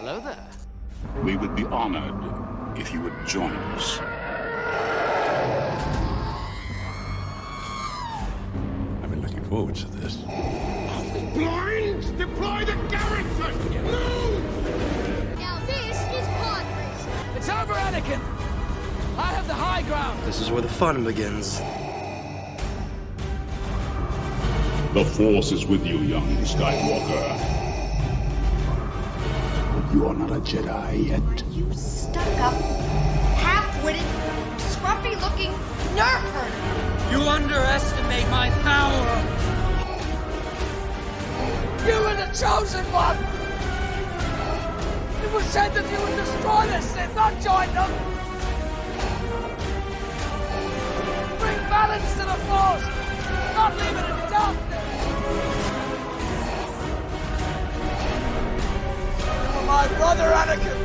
Hello there. We would be honored if you would join us. I've been looking forward to this. Blind! Deploy the garrison! Move! Now this is pod racing. It's over, Anakin! I have the high ground! This is where the fun begins. The Force is with you, young Skywalker. But you are not a Jedi yet. You stuck-up, half-witted, scruffy-looking nerf herder. You underestimate my power! You were the chosen one! It was said that you would destroy the Sith, not join them! Bring balance to the Force, not leave it in darkness! You're my brother, Anakin!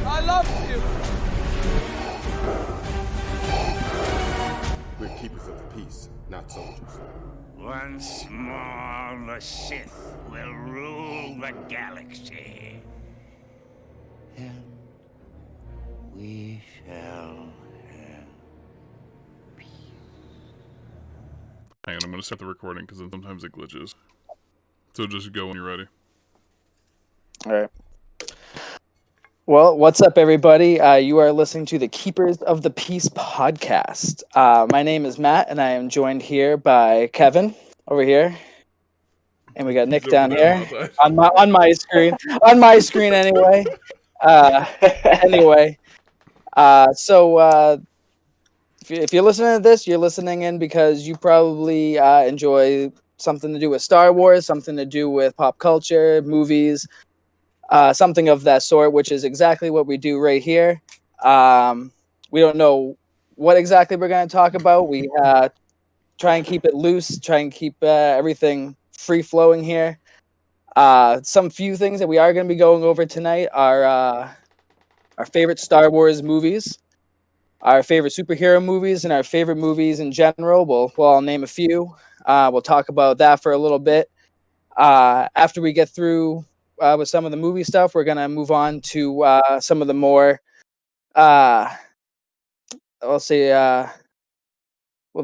I love you! We're keepers of the peace, not soldiers. Once more, the Sith will rule the galaxy. And we shall have peace. Hang on, I'm going to start the recording because then sometimes it glitches. So just go when you're ready. All right. Well, what's up, everybody? You are listening to the Keepers of the Peace podcast. My name is Matt, and I am joined here by Kevin over here, and we got Nick down here on my screen. On my screen, anyway. So if you're listening to this, you're listening in because you probably enjoy something to do with Star Wars, something to do with pop culture, movies. Something of that sort, which is exactly what we do right here. We don't know what exactly we're going to talk about. We try and keep it loose, try and keep everything free-flowing here. Some few things that we are going to be going over tonight are our favorite Star Wars movies, our favorite superhero movies, and our favorite movies in general. I'll name a few. We'll talk about that for a little bit. After we get through with some of the movie stuff, we're gonna move on to some of the more,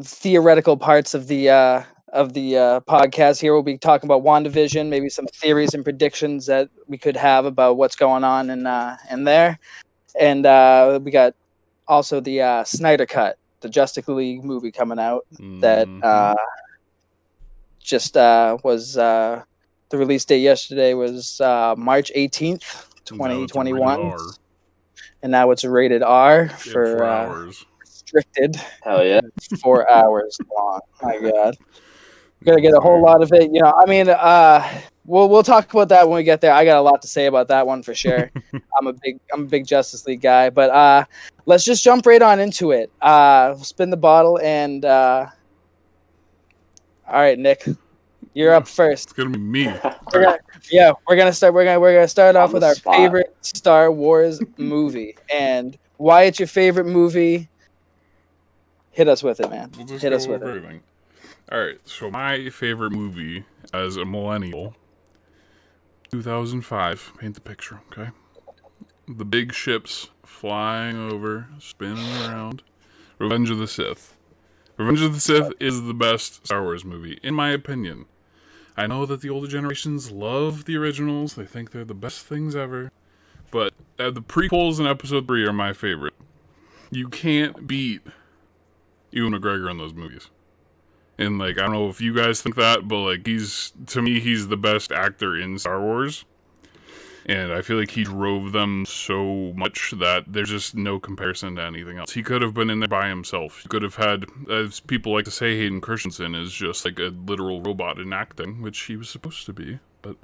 theoretical parts of the podcast. Here we'll be talking about WandaVision, maybe some theories and predictions that we could have about what's going on in there, and we got also the Snyder Cut, the Justice League movie coming out that just was. The release date yesterday was March 18th, 2021. And now it's rated R for 4 hours. Restricted. Hell yeah. 4 hours long. My God. We're going to get a whole lot of it. You know, I mean, we'll talk about that when we get there. I got a lot to say about that one for sure. I'm a big Justice League guy. But let's just jump right on into it. We'll spin the bottle and all right, Nick. You're up first. It's gonna be me. We're gonna start off with our favorite Star Wars movie, and why it's your favorite movie. Hit us with it, man. We'll just Hit go us with over it. everything. All right. So my favorite movie as a millennial, 2005. Paint the picture, okay? The big ships flying over, spinning around. Revenge of the Sith. Revenge of the Sith is the best Star Wars movie, in my opinion. I know that the older generations love the originals. They think they're the best things ever. But the prequels in Episode 3 are my favorite. You can't beat Ewan McGregor in those movies. And, I don't know if you guys think that, but, to me, he's the best actor in Star Wars. And I feel like he drove them so much that there's just no comparison to anything else. He could have been in there by himself. He could have had, as people like to say, Hayden Christensen is just like a literal robot in acting, which he was supposed to be. But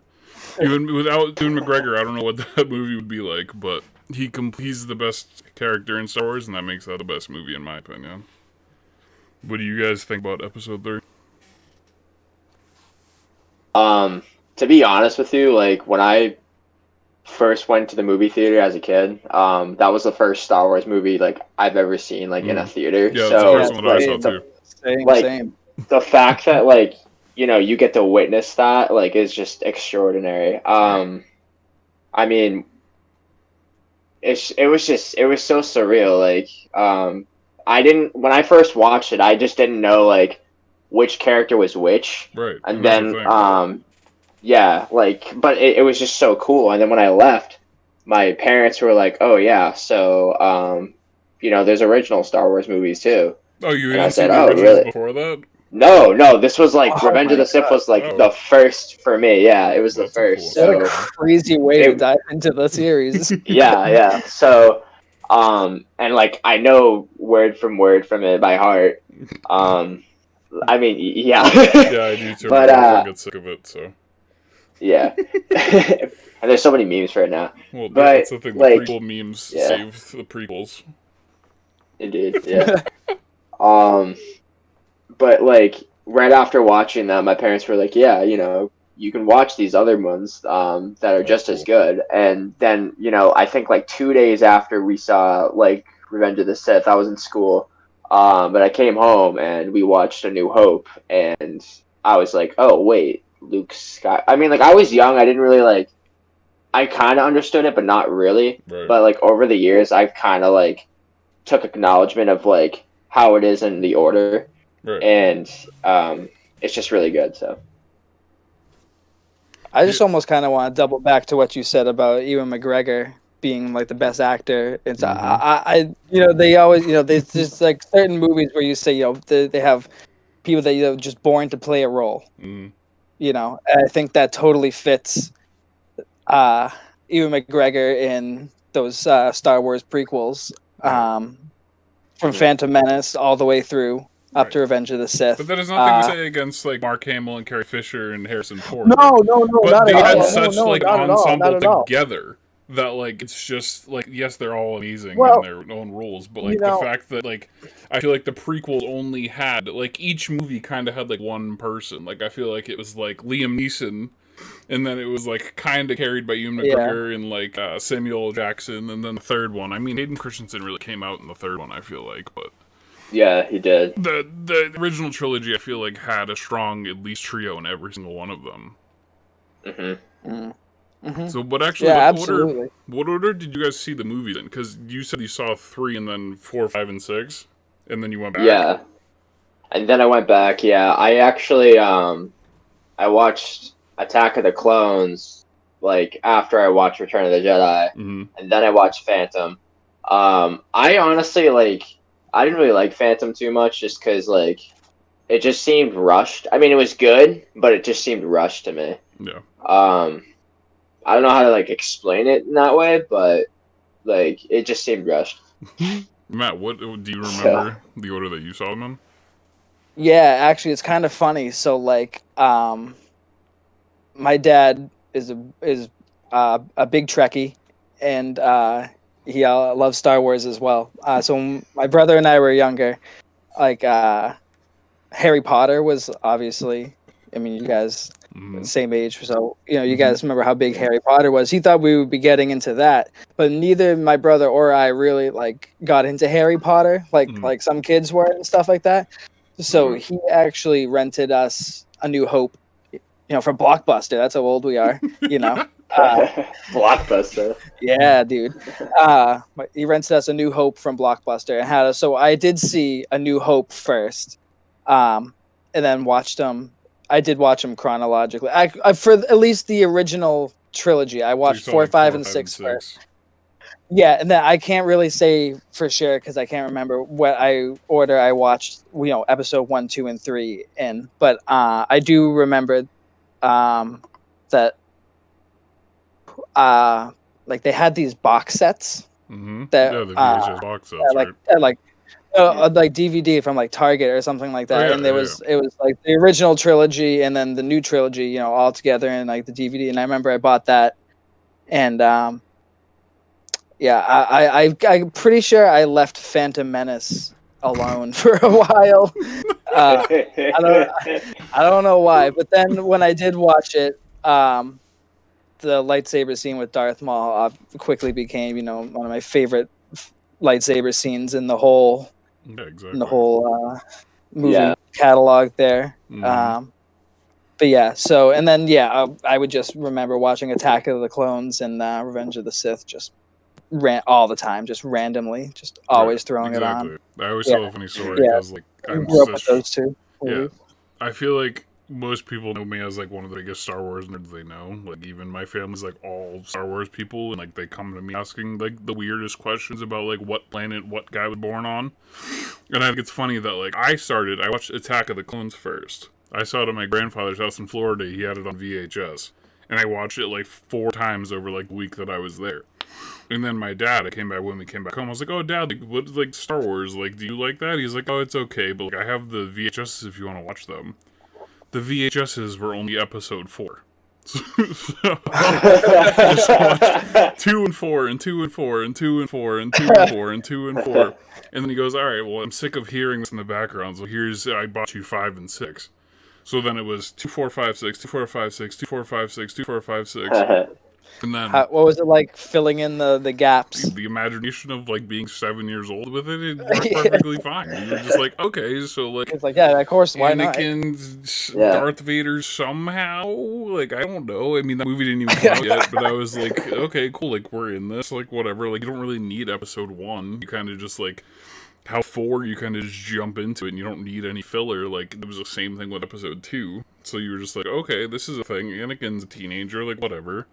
even without Ewan McGregor, I don't know what that movie would be like. But he's the best character in Star Wars, and that makes that the best movie in my opinion. What do you guys think about Episode 3? To be honest with you, when I first went to the movie theater as a kid, that was the first Star Wars movie I've ever seen in a theater. Yeah, so that's the first one I saw too. Same. the fact that you know, you get to witness that, like, is just extraordinary. I mean, it was so surreal. Like, when I first watched it, I just didn't know like which character was which. Right. And that's the then, thing. yeah, like, but it was just so cool. And then when I left, my parents were like, "Oh yeah, so you know, there's original Star Wars movies too." Oh, you And I didn't see said, the "Oh, originals really?" before that? No, this was like Oh Revenge of my the Sith God. was like Oh. the first for me. Yeah, it was the That's a cool first. What a So crazy way to It- dive into the series. yeah. So and like I know word from it by heart. I mean, yeah. Yeah, I do too. But I get sick of it, so. yeah. And there's so many memes for it now. Well, yeah, But, that's the thing. The like, prequel memes yeah. save the prequels. Indeed, yeah. But like right after watching that, my parents were like, "Yeah, you know, you can watch these other ones that are just as good." And then, you know, I think like 2 days after we saw like Revenge of the Sith, I was in school, but I came home and we watched A New Hope, and I was like, "Oh wait, Luke Sky." I mean, like I was young, I didn't really like. I kind of understood it, but not really. Right. But like over the years, I've kind of like took acknowledgement of like how it is in the order. Right. And it's just really good. So I just almost kind of want to double back to what you said about Ewan McGregor being like the best actor. It's I you know, they always, you know, there's just like certain movies where you say, you know, they have people that, you know, just born to play a role. Mhm. You know, and I think that totally fits Ewan McGregor in those Star Wars prequels, from Phantom Menace all the way through up Right. to Revenge of the Sith. But that is nothing to say against like Mark Hamill and Carrie Fisher and Harrison Ford. No, but not they at had all. such No, like not an at all, not ensemble at all. together that like it's just like, yes, they're all amazing Well, in their own roles, but like you know- the fact that like I feel like the prequels only had like each movie kind of had like one person. Like I feel like it was like Liam Neeson, and then it was like kind of carried by Ewan McGregor and like Samuel L. Jackson, and then the third one. I mean, Hayden Christensen really came out in the third one, I feel like, but yeah, he did. the original trilogy I feel like had a strong at least trio in every single one of them. So, but actually, Yeah, what absolutely. order did you guys see the movies in? Because you said you saw 3 and then 4, 5, and 6, and then you went back. Yeah, and then I went back. Yeah, I actually I watched Attack of the Clones like after I watched Return of the Jedi, and then I watched Phantom. I honestly like. I didn't really like Phantom too much, just because like it just seemed rushed. I mean, it was good, but it just seemed rushed to me. Yeah. I don't know how to like explain it in that way, but like it just seemed rushed. Matt, what do you remember the order that you saw them in? Yeah, actually, it's kind of funny. So, like, my dad is a big Trekkie, and he loves Star Wars as well. So when my brother and I were younger, like Harry Potter was obviously. I mean, you guys same age, so you know, you guys remember how big Harry Potter was. He thought we would be getting into that, but neither my brother or I really like got into Harry Potter like some kids were and stuff like that. So he actually rented us A New Hope, you know, from Blockbuster. That's how old we are, you know. Blockbuster. Yeah, dude. He rented us A New Hope from Blockbuster and had us. So I did see A New Hope first, and then watched them. I did watch them chronologically. I for at least the original trilogy. I watched 4, 5, and 6 first. Yeah, and then I can't really say for sure because I can't remember what order I watched. You know, episode 1, 2, and 3 in. But I do remember that like they had these box sets that the VHS box sets, right? like DVD from like Target or something like that. Oh, yeah, and it was like the original trilogy and then the new trilogy, you know, all together in like the DVD. And I remember I bought that, and yeah, I'm pretty sure I left Phantom Menace alone for a while. I don't know why, but then when I did watch it, the lightsaber scene with Darth Maul quickly became, you know, one of my favorite lightsaber scenes in the whole movie catalog there. But yeah, so and then I would just remember watching Attack of the Clones and Revenge of the Sith just all the time, just randomly, just always throwing it on. I always tell a funny story Yeah. because like I I'm grew up with such, those two. yeah. I feel like most people know me as like one of the biggest Star Wars nerds they know. Like even my family's like all Star Wars people, and like they come to me asking like the weirdest questions about like what planet what guy was born on. And I think it's funny that like I watched Attack of the Clones first. I saw it at my grandfather's house in Florida. He had it on VHS, and I watched it like 4 times over like the week that I was there. And then my dad, when we came back home, I was like, "Oh, Dad, like, what like Star Wars? Like, do you like that?" He's like, "Oh, it's okay, but like, I have the VHSs if you want to watch them." The VHSs were only episode 4. So I just watched 2 and 4 and 2 and 4 and 2 and 4 and 2 and 4 and 2 and 4. And then he goes, "All right, well, I'm sick of hearing this in the background, so I bought you 5 and 6. So then it was 2, 4, 5, 6, 2, 4, 5, 6, 2, 4, 5, 6, 2, 4, 5, 6. And then What was it like filling in the gaps? the imagination of like being 7 years old with it worked perfectly fine. You were just like, okay, so like It's like, yeah, of course, why not? Anakin, Yeah. Darth Vader somehow. Like, I don't know. I mean, that movie didn't even come out yet, but I was like, okay, cool. Like, we're in this. Like, whatever. Like, you don't really need episode 1. You kind of just like how 4, you kind of just jump into it and you don't need any filler. Like, it was the same thing with episode 2. So you were just like, okay, this is a thing. Anakin's a teenager. Like, whatever.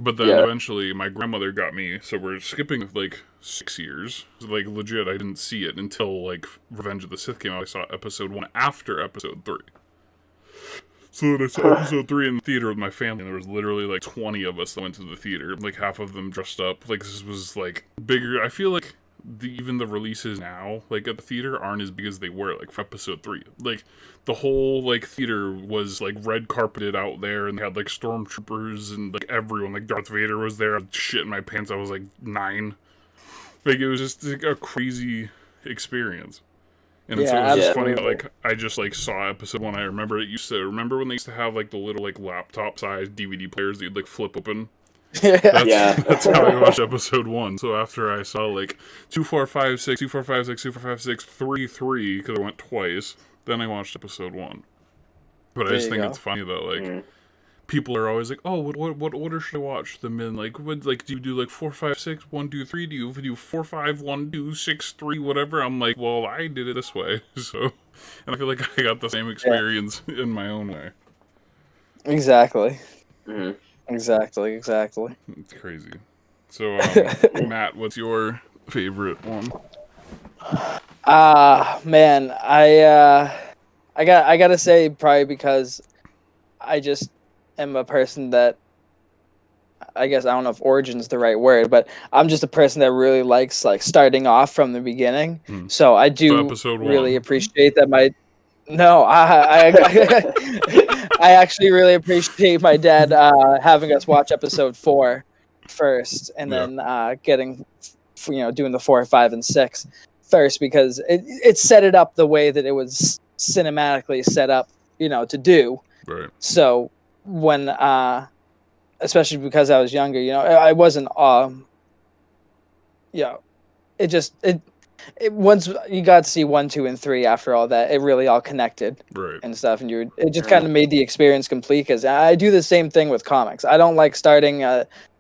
But then eventually my grandmother got me, so we're skipping like 6 years. Like legit, I didn't see it until like Revenge of the Sith came out. I saw episode 1 after episode 3. So then I saw episode 3 in the theater with my family, and there was literally like 20 of us that went to the theater. Like half of them dressed up. Like this was like bigger. I feel like even the releases now, like at the theater, aren't as big as they were like for episode 3. Like the whole like theater was like red carpeted out there, and they had like stormtroopers and like everyone. Like Darth Vader was there. I had shit in my pants. I was like 9. Like it was just like, a crazy experience. And so it was just funny that like I just like saw episode 1. I remember when they used to have like the little like laptop sized DVD players that you'd like flip open. That's how I watched episode 1. So after I saw like 2, 4, 5, 6, 2, 4, 5, 6, 2, 4, 5, 6, 3, 3, because I went twice, then I watched episode 1. But I just think it's funny that like people are always like, oh, what order should I watch them in? Like, do you do like 4, 5, 6, 1, 2, 3? Do you do 4, 5, 1, 2, 6, 3, whatever? I'm like, well, I did it this way. So, and I feel like I got the same experience in my own way. Exactly. Exactly. It's crazy. So, Matt, what's your favorite one? Man, I gotta say probably because I just am a person that I guess I don't know if origin's the right word, but I'm just a person that really likes like starting off from the beginning. So I do really appreciate that I actually really appreciate my dad having us watch episode 4 first, and then doing the 4, 5, and 6 first, because it set it up the way that it was cinematically set up, to do. Right. So when, especially because I was younger, I wasn't, once you got to see 1, 2, and 3 after all that, it really all connected and stuff, and it just kind of made the experience complete. Because I do the same thing with comics. I don't like starting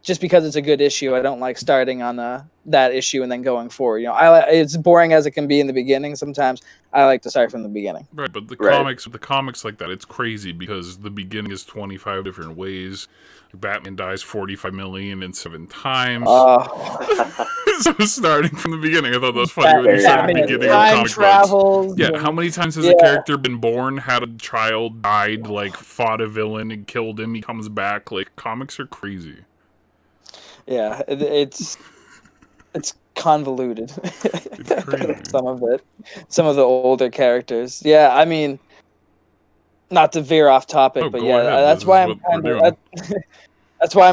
just because it's a good issue. I don't like starting on that issue and then going forward. It's boring as it can be in the beginning. Sometimes I like to start from the beginning. Right, but the comics like that, it's crazy because the beginning is 25 different ways. Batman dies 45 million and 7 times. So starting from the beginning, I thought that was funny when you started the beginning of comic travels. Yeah, how many times has a character been born, had a child, died, like fought a villain and killed him, he comes back? Like, comics are crazy. Yeah, it's convoluted. It's crazy. Some of the older characters. Yeah, I mean, not to veer off topic, but yeah, ahead. that's why I'm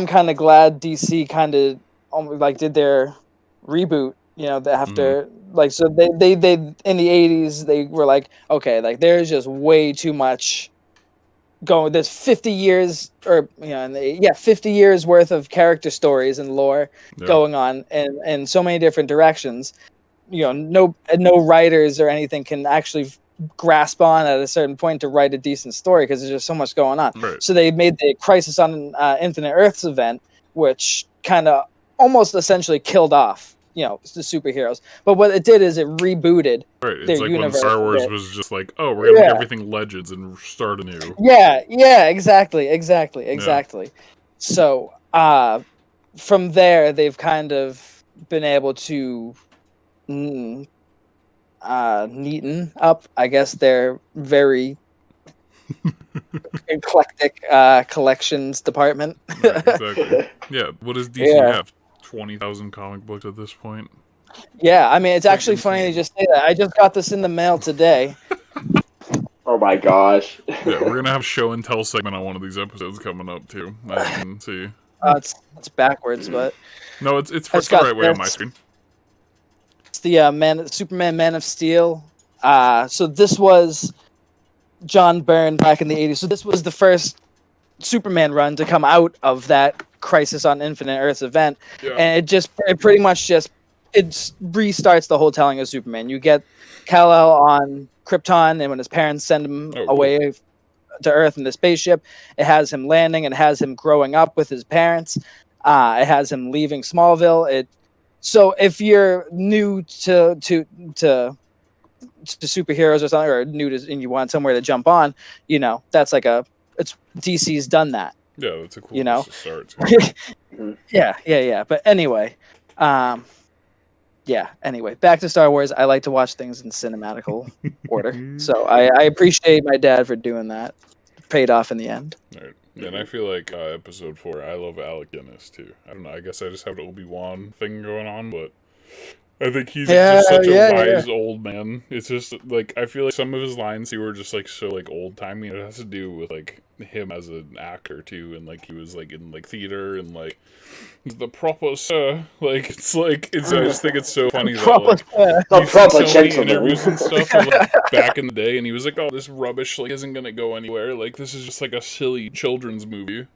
kind of glad DC kind of like did their reboot. After so they in the 80s they were like, okay, like there's just way too much going. There's 50 years 50 years worth of character stories and lore going on in so many different directions. No writers or anything can actually grasp on at a certain point to write a decent story because there's just so much going on. Right. So they made the Crisis on Infinite Earths event, which kind of almost essentially killed off, the superheroes. But what it did is it rebooted Right. It's their like universe. when Star Wars was just like, oh, we're gonna make everything Legends and start anew. Yeah, exactly. So from there, they've kind of been able to neaten up, I guess, their very eclectic collections department. Right, exactly. Yeah. What does DC have? 20,000 comic books at this point. Yeah, I mean, it's actually funny you just say that. I just got this in the mail today. Oh my gosh. Yeah, we're gonna have show and tell segment on one of these episodes coming up too. As you can see. It's backwards, but No, it's the right way on my screen. it's the Superman Man of Steel. So this was John Byrne back in the 80s. So this was the first Superman run to come out of that Crisis on Infinite Earths event, and it pretty much just restarts the whole telling of Superman. You get Kal-El on Krypton, and when his parents send him away to Earth in the spaceship, it has him landing and has him growing up with his parents. It has him leaving Smallville. So if you're new to superheroes or something, or new to and you want somewhere to jump on, that's it's DC's done that. Yeah, that's a cool place to start. Too. Yeah. But anyway, back to Star Wars. I like to watch things in cinematical order, so I appreciate my dad for doing that. Paid off in the end. Right. And I feel like episode 4, I love Alec Guinness too. I don't know. I guess I just have an Obi-Wan thing going on, but I think he's just such a wise old man. It's just like I feel like some of his lines he were just like so like old timey. It has to do with like him as an actor too, and like he was like in like theater and like the proper sir. Like it's I just think it's so funny that like he's proper so many gentleman. interviews and stuff of, like, back in the day, and he was like, "Oh, this rubbish like isn't gonna go anywhere. Like this is just like a silly children's movie."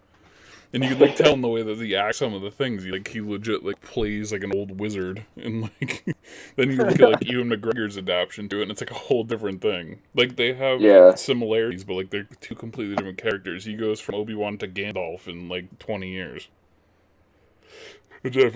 And you could like tell in the way that he acts some of the things. He legit like plays like an old wizard, and like then you look at like Ewan McGregor's adaptation to it, and it's like a whole different thing. Like they have similarities, but like they're two completely different characters. He goes from Obi-Wan to Gandalf in like 20 years. That's what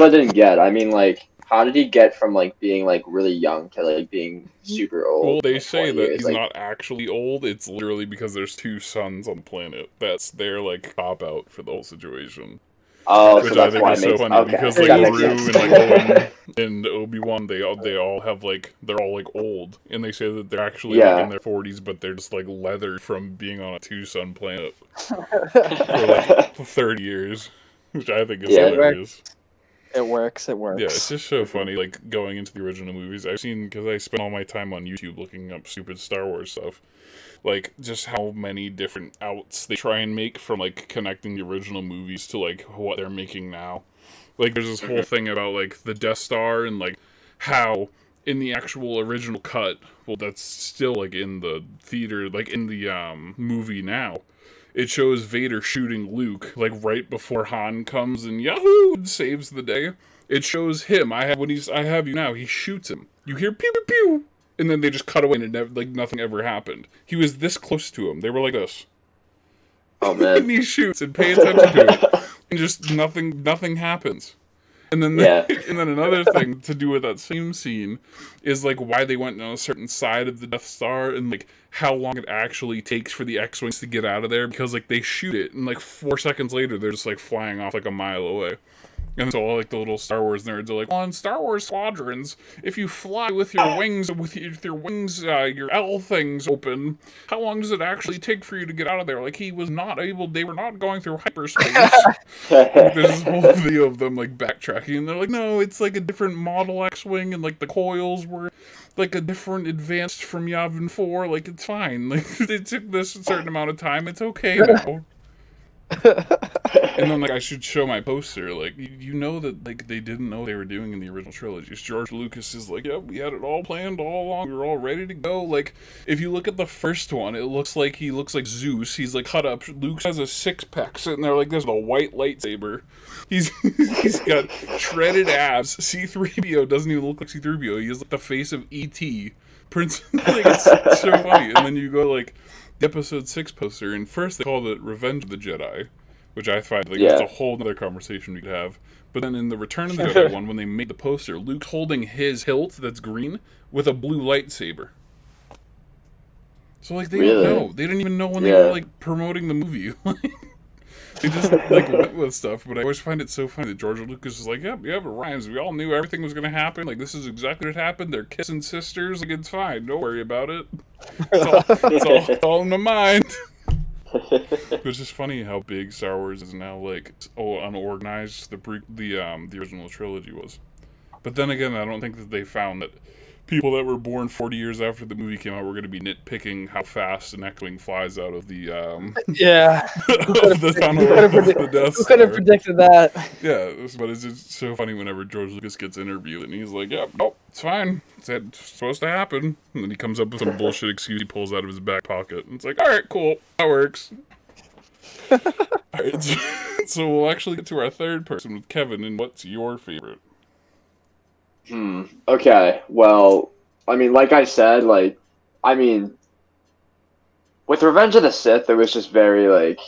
I didn't get. I mean, like, how did he get from like being like really young to like being super old? Well, they say that he's not actually old. It's literally because there's 2 suns on the planet. That's their like cop out for the whole situation. Oh, which so I that's think why is it makes so funny okay. because like That Rue makes and sense. like Owen and Obi-Wan, they all have like they're all like old, and they say that they're actually like in their 40s, but they're just like leathered from being on a 2-sun planet for like 30 years, which I think is hilarious. It works. Yeah, it's just so funny, like, going into the original movies. I've seen, because I spend all my time on YouTube looking up stupid Star Wars stuff, like, just how many different outs they try and make from, like, connecting the original movies to, like, what they're making now. Like, there's this whole thing about, like, the Death Star and, like, how in the actual original cut, well, that's still, like, in the theater, like, in the movie now, it shows Vader shooting Luke, like, right before Han comes and Yahoo! And saves the day. It shows him. I have you now. He shoots him. You hear pew pew pew, and then they just cut away and nothing ever happened. He was this close to him. They were like this. Oh man! And he shoots and pay attention to it, and just nothing happens. And then and then another thing to do with that same scene is like why they went on a certain side of the Death Star and like how long it actually takes for the X-Wings to get out of there, because like they shoot it and like 4 seconds later they're just like flying off like a mile away. And so all like the little Star Wars nerds are like, well, in Star Wars Squadrons, if you fly with your wings, your L things open, how long does it actually take for you to get out of there? Like they were not going through hyperspace. Like, there's this whole video of them like backtracking, and they're like, no, it's like a different model X-Wing, and like the coils were like a different advanced from Yavin 4, like it's fine. Like it took this a certain amount of time, it's okay now. And then, like, I should show my poster. Like, you know that, like, they didn't know what they were doing in the original trilogies. George Lucas is like, yep, we had it all planned all along. We were all ready to go. Like, if you look at the first one, it looks like he looks like Zeus. He's, like, cut up. Luke has a six-pack sitting there like this with a white lightsaber. He's got shredded abs. C-3PO doesn't even look like C-3PO. He has, like, the face of E.T. Prince. Like, it's so funny. And then you go, like, the Episode 6 poster, and first they called it Revenge of the Jedi, which I find like it's a whole other conversation we could have. But then in the Return of the Jedi one, when they made the poster, Luke's holding his hilt that's green with a blue lightsaber. So like they don't know. They didn't even know when they were like promoting the movie. They just like went with stuff. But I always find it so funny that George Lucas is like, yep, it rhymes. We all knew everything was gonna happen. Like this is exactly what happened. They're kissing sisters. Like it's fine. Don't worry about it. It's all in my mind. It's just funny how big Star Wars is now, like unorganized the original trilogy was. But then again, I don't think that they found that people that were born 40 years after the movie came out were going to be nitpicking how fast an X-wing flies out of the the tunnel of the Death Star. Who could have predicted that? Yeah, but it's just so funny whenever George Lucas gets interviewed and he's like, "Yep, nope, it's fine. It's supposed to happen." And then he comes up with some bullshit excuse he pulls out of his back pocket. And it's like, "All right, cool, that works." All right, so we'll actually get to our third person with Kevin. And what's your favorite? Okay, well, I mean, like I said, like, I mean, with Revenge of the Sith, it was just very, like,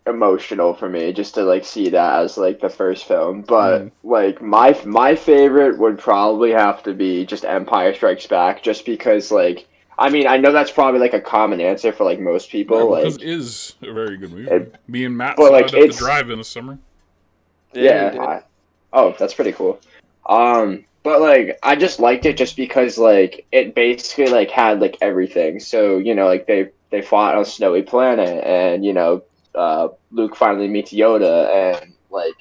emotional for me just to, like, see that as, like, the first film. But, like, my favorite would probably have to be just Empire Strikes Back, just because, like, I mean, I know that's probably, like, a common answer for, like, most people. Yeah, because like, it is a very good movie. Me and Matt but, saw like, it at the drive-in this summer. Yeah. Oh, that's pretty cool. But like I just liked it just because like it basically like had like everything. So, you know, like they fought on a snowy planet and, you know, Luke finally meets Yoda and like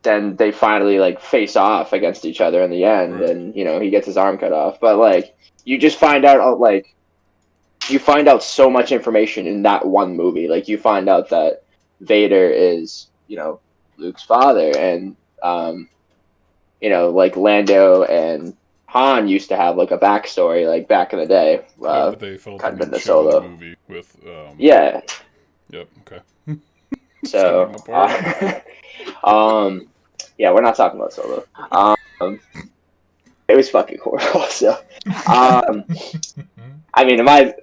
then they finally like face off against each other in the end and, you know, he gets his arm cut off. But like you just find out like you find out so much information in that one movie. Like you find out that Vader is, you know, Luke's father and you know, like Lando and Han used to have like a backstory, like back in the day. But they felt kind of in the Solo Solo movie with. Yeah. Yep. Okay. So, yeah, we're not talking about Solo. It was fucking horrible. So, I mean, in my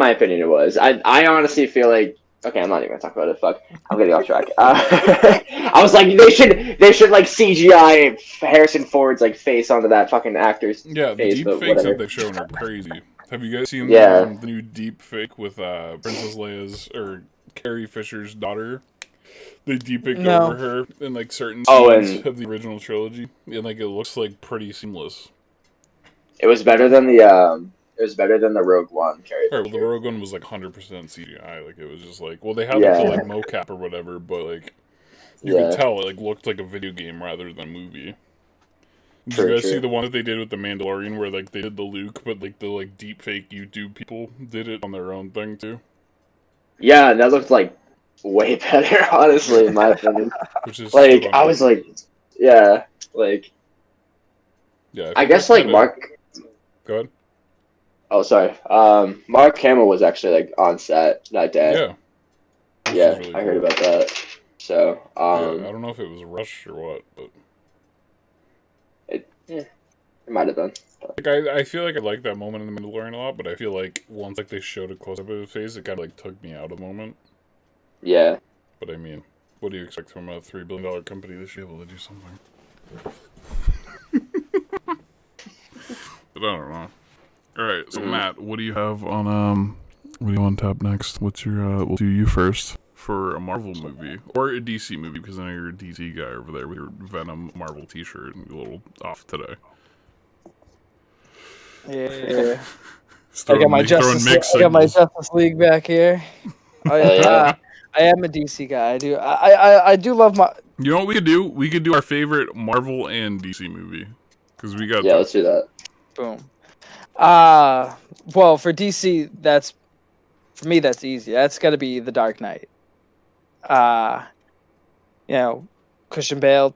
opinion, it was. I honestly feel like. Okay, I'm not even gonna talk about it. Fuck, I'm getting off track. I was like, they should like CGI Harrison Ford's like face onto that fucking actor's face. The deep but fakes whatever. that they've shown are crazy. Have you guys seen Yeah. the new deep fake with Princess Leia's or Carrie Fisher's daughter? They deep faked over her in like certain scenes of the original trilogy, and like it looks like pretty seamless. It was better than the Rogue One Carrie Well, the Fisher. Rogue One was like 100% CGI. Like it was just like, well, they had like the like mocap or whatever, but like you could tell it like looked like a video game rather than a movie. Did you guys see the one that they did with the Mandalorian where like they did the Luke, but like the like deep fake YouTube people did it on their own thing too? Yeah, that looked like way better, honestly, in my opinion. Which is like I was like, yeah, like I guess like Mark. Go ahead. Oh, sorry. Mark Hamill was actually like on set that day. Yeah, really I heard about that. So, I don't know if it was rushed or what, but it might have been. Like I feel like I like that moment in the Mandalorian a lot, but I feel like once like they showed a close up of his face, it kind of like took me out of the moment. Yeah. But I mean, what do you expect from a $3 billion company that should be able to do something? But I don't know. All right, so Matt, what do you have on what do you want to tap next? What's your we'll do you first for a Marvel movie or a DC movie because I know you're a DC guy over there with your Venom Marvel T-shirt and you're a little off today. Yeah. I got my Justice League back here. Oh yeah. I am a DC guy. I do love my. You know what we could do? We could do our favorite Marvel and DC movie because we got. Yeah, let's do that. Boom. Well, for DC, for me, that's easy. That's got to be The Dark Knight. You know, Christian Bale,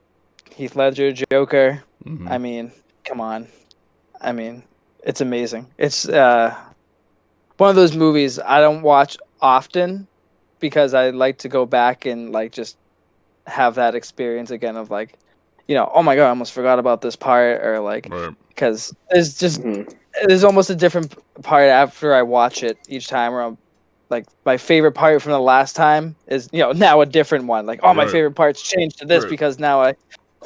Heath Ledger, Joker. Mhm. I mean, come on. I mean, it's amazing. It's one of those movies I don't watch often because I like to go back and like just have that experience again of like, oh my god, I almost forgot about this part, or like, Right. because there's just Mhm. there's almost a different part after I watch it each time where I'm like, my favorite part from the last time is now a different one. Like, oh, my Right. favorite part's changed to this Right. because now I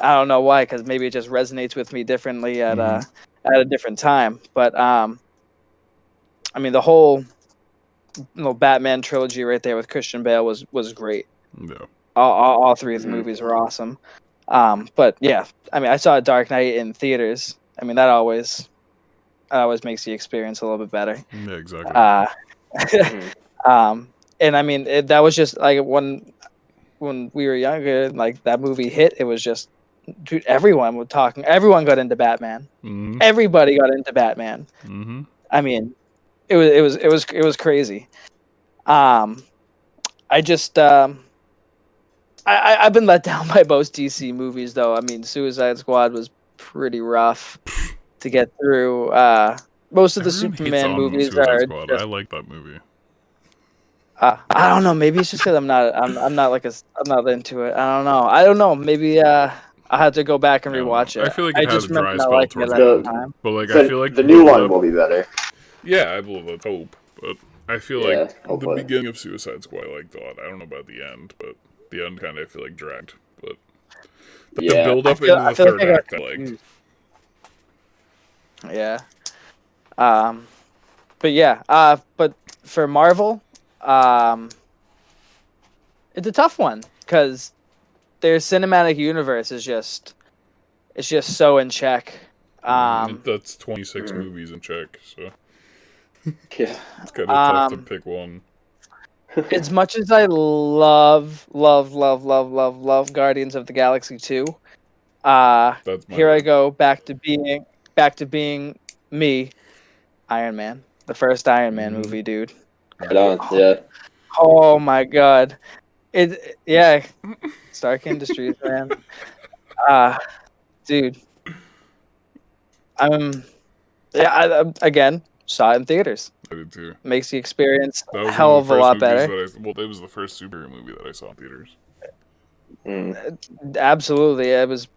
don't know why, because maybe it just resonates with me differently at a different time. But I mean, the whole Batman trilogy right there with Christian Bale was great. Yeah. All three of the movies were awesome. But yeah, I mean, I saw Dark Knight in theaters. I mean, that always makes the experience a little bit better. Yeah, exactly. And I mean, that was just like when we were younger, like that movie hit. It was just, dude, everyone was talking. Everyone got into Batman. Mhm. Everybody got into Batman. Mhm. I mean, it was crazy. I just I've been let down by most DC movies though. I mean, Suicide Squad was pretty rough to get through. Most of the Everyone hates Superman on movies Suicide are Squad. just, I like that movie. I don't know. Maybe it's just because I'm not into it. I don't know. Maybe I had to go back and I don't rewatch know. it. I feel like I it had just a dry remember not spell liking it towards at the the end. time. But like, So I feel like the new one build-up- will be better. Yeah, I believe that's hope. But I feel Yeah, like the hopefully. beginning of Suicide Squad I liked a lot. I don't know about the end, but the end kind of I feel like dragged. But the Yeah. build up I feel into the like third I got act I liked. confused. Yeah. But yeah. But for Marvel, it's a tough one because their cinematic universe is just so in check. That's 26 movies in check, so Yeah. it's kind of tough to Um, pick one. As much as I love Guardians of the Galaxy 2, That's my here I vote. go back to being me, Iron Man, the first Iron Man movie, dude. Right on. Yeah. Oh my god, Stark Industries, man. Dude, again saw it in theaters. I did too. Makes the experience That a was hell one of the a first lot movies better. that it was the first superhero movie that I saw in theaters. Absolutely, it was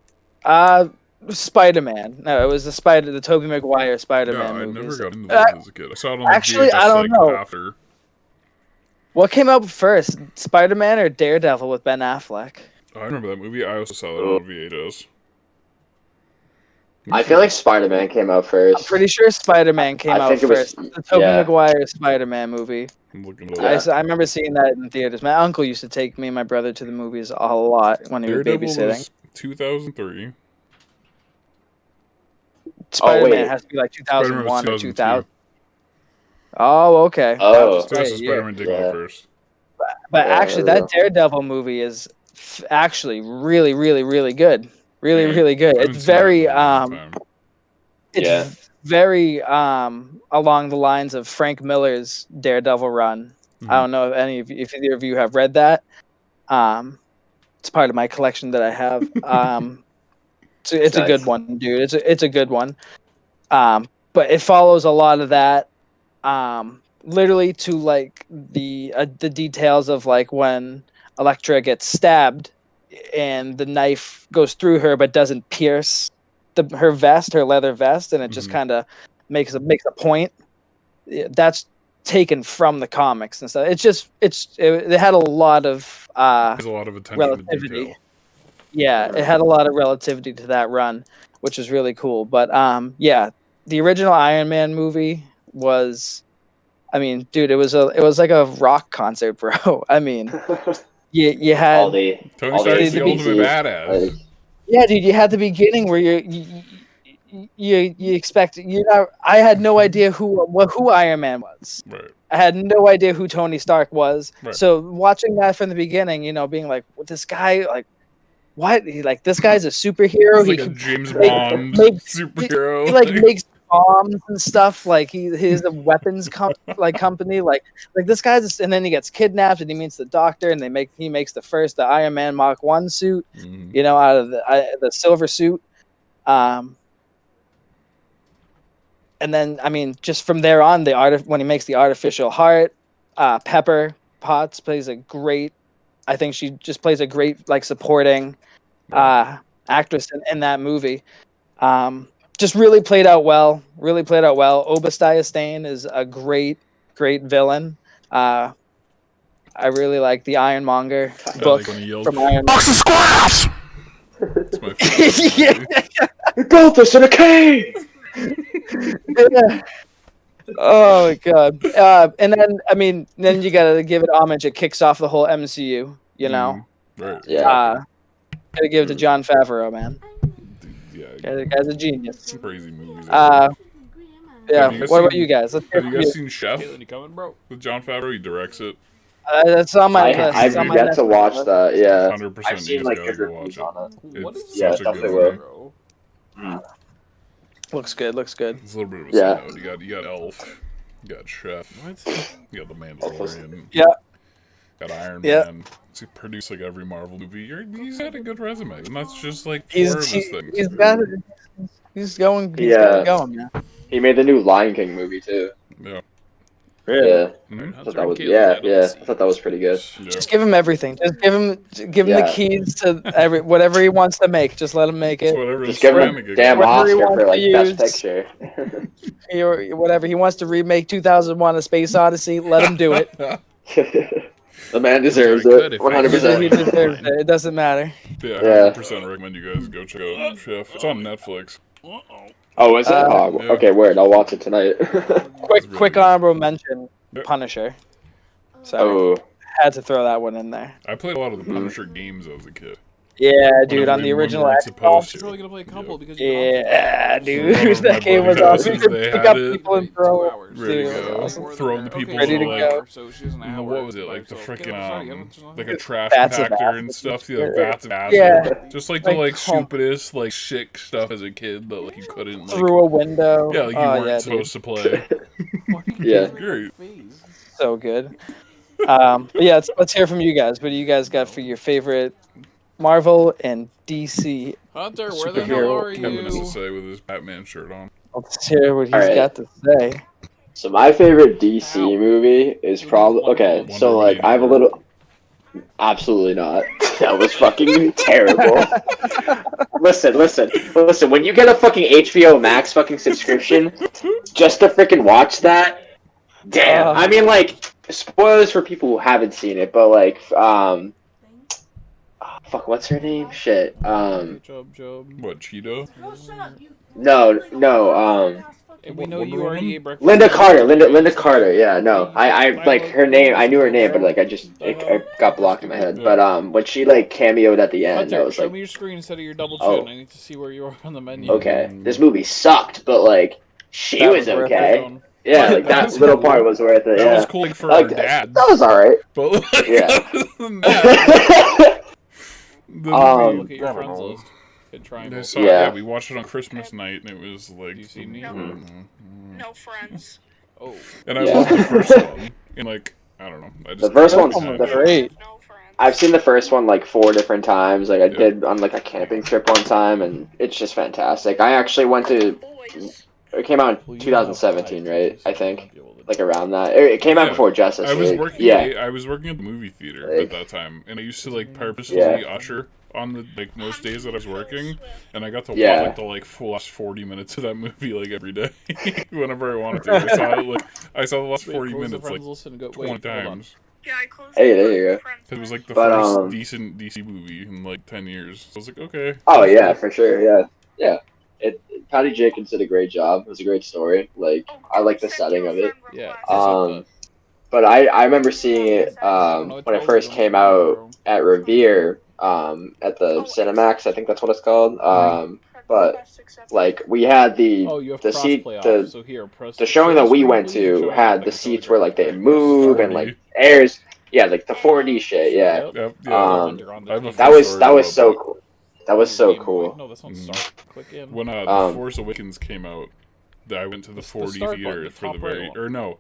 Spider-Man. No, it was the Tobey Maguire Yeah, Spider-Man I movies. never got into those as a kid. I saw it on the actually, VHS I don't know. after. What came out first, Spider-Man or Daredevil with Ben Affleck? I remember that movie. I also saw that on VHS. I feel like Spider-Man came out I'm first. pretty sure Spider-Man came I out think it was- first. The Tobey yeah. Maguire Spider-Man movie. I'm looking at Yeah. I remember seeing that in theaters. My uncle used to take me and my brother to the movies a lot when he was Daredevil babysitting. was 2003. Spider-Man wait. has to be like Spider-Man 2001 or 2002. 2000. Oh, okay. Oh. That was So right, Spider-Man did Yeah. go first. But Yeah, actually, yeah. that Daredevil movie is actually really, really, really good. Really, Yeah. really good. I haven't It's seen that very in a long time. it's Yeah. very along the lines of Frank Miller's Daredevil run. I don't know if either of you have read that. It's part of my collection that I have. It's a Nice. good one, dude. It's a good one. But it follows a lot of that. Literally to like the details of like when Elektra gets stabbed and the knife goes through her but doesn't pierce her leather vest, and it just kind of makes a point. That's taken from the comics and stuff. It had a lot of There's a lot of attention to relativity. detail. Yeah, it had a lot of relativity to that run, which was really cool. But yeah, the original Iron Man movie was, I mean, dude, it was like a rock concert, bro. I mean, you had all the Tony all Stark's the the ultimate like, badass. yeah, dude, you had the beginning where you expect I had no idea who Iron Man was. Right. I had no idea who Tony Stark was. Right. So watching that from the beginning, being like, well, this guy, like, what? This guy's a superhero. He's like a James Bond superhero. He like makes bombs and stuff. Like he's a weapons company. Like this guy's, and then he gets kidnapped and he meets the doctor, and he makes the Iron Man Mark 1 suit, out of the silver suit. And then just from there on, when he makes the artificial heart, Pepper Potts plays a great. I think she just plays a great supporting actress in that movie. Just really played out well. Obadiah Stane is a great villain. I really like the Ironmonger book from Iron Man. Squares! It's my favorite. Goldfish in a cave. Yeah. Oh my god! And then you gotta give it homage. It kicks off the whole MCU. Right. Yeah. Gotta give it to Jon Favreau, man. Yeah. The guy's a genius. Some crazy movies. Yeah. Have What about you guys? Let's hear Have from you you. guys seen Chef You coming, bro? with Jon Favreau? He directs it. That's on my list. I've It's on my yet next to watch list. that. Yeah. 100%. I've seen you like guys good gotta go reviews watch on it. What It's is Yeah, such a good definitely movie. will. bro? Looks good. It's a little bit of a Yeah. side note. You got Elf. You got Chef. You got The Mandalorian. Yeah. Got Iron Yeah. Man. He produced every Marvel movie. He's got a good resume, and that's just four He's of his things. he's got it. He's going. He's Yeah. got it going, man. He made the new Lion King movie too. Yeah. Yeah. Mhm. I thought that was I thought that was pretty good. Yeah. Just give him everything. Just give him the Yeah. keys to whatever he wants to make. Just let him make It's it. whatever Just his give him family a gets. damn Whatever he Oscar for wants to best use. picture. Or whatever he wants to remake 2001: A Space Odyssey. Let him do it. The man deserves Very good it. if 100%. He deserves it. It doesn't matter. Yeah, Yeah. 100% recommend you guys go check out Chef. It's on Netflix. Oh, is it? Uh, Oh, yeah. okay, word. I'll watch it tonight. Quick honorable mention: Punisher. So Oh, had to throw that one in there. I played a lot of the Punisher games as a kid. Yeah, dude, Whenever on the we original weren't Xbox. supposed He's to. probably gonna play a couple because Yeah, dude, One of my that game was buddies' awesome. You houses, could they pick had up it. people and 2 throw. hours. Ready to Dude, go. awesome. Throwing the people Ready to like, go. So she doesn't have what was it, like the freaking like a trash Vats of compactor and acid. stuff, the vats of acid. Yeah. Just the Like, stupidest shit stuff as a kid that you couldn't Through a window. yeah, you Oh, weren't yeah, dude. supposed to play. yeah. Great. So good. But yeah, let's hear from you guys. What do you guys got for your favorite Marvel and DC? Hunter, where the hell Superhero are Kevin has to you? say with his Batman shirt on. Let's hear what he's Alright. got to say. So my favorite DC movie is probably okay. So I have a little. Absolutely not. That was fucking terrible. Listen. When you get a fucking HBO Max fucking subscription, just to freaking watch that, damn. I mean, spoilers for people who haven't seen it, but fuck, what's her name? Shit. Job. What, Cheeto? No. And we know you already ate breakfast. Linda Carter. Yeah, no. I like her name. I knew her name, but it got blocked in my head. But when she cameoed at the end, I Hunter, was show like, me your screen instead of your double Oh. chin. I need to see where you are on the menu. okay, this movie sucked, but she That was was worth okay. Yeah, That that was little cool. part was worth it. That Yeah, was cool for Like, our dad. that was alright. But Yeah. other than that, the movie, Look at your friends list. Hit triangle. Yeah. we watched it on Christmas night, and it was like. You see me? No friends. Oh. And I Yeah. loved the first one. And I don't know. I just The first one's great. No friends. I've seen the first one 4 different times. I Yeah. did on a camping trip one time, and it's just fantastic. I actually went to. Boys. It came out Well, in you have 2017, right? eyes, I so think. I'll be able to- Around that. It came out Yeah. before Justice I was League. working. Yeah. I was working at the movie theater Like- at that time, and I used to purposely Yeah. usher on the most days that I was working, and I got to Yeah. watch the full last 40 minutes of that movie every day, whenever I wanted to. I saw the last 40 Wait, close the minutes friends list and go. 20 Wait, hold on. times. Yeah, I closed Hey, it. there you go. Friends It was the But, first decent DC movie in 10 years. So I was like, okay. Oh yeah, for sure. Yeah. Patty Jenkins did a great job. It was a great story. I like the setting of it. Yeah. But I remember seeing it when it first came out at Revere at the Cinemax. I think that's what it's called. But we had the Oh, you have the seat cross-play the off, so here, press the showing that we went to had the seats where they move and airs. Yeah, the 4D shit. Yeah. Yep, yeah. Um, I have a That full was story about so that. cool. That was so cool. No, that's not Mhm. start. Click in. When The Um, Force Awakens came out, I went to the 4D start theater button, for the top right very, one. or no,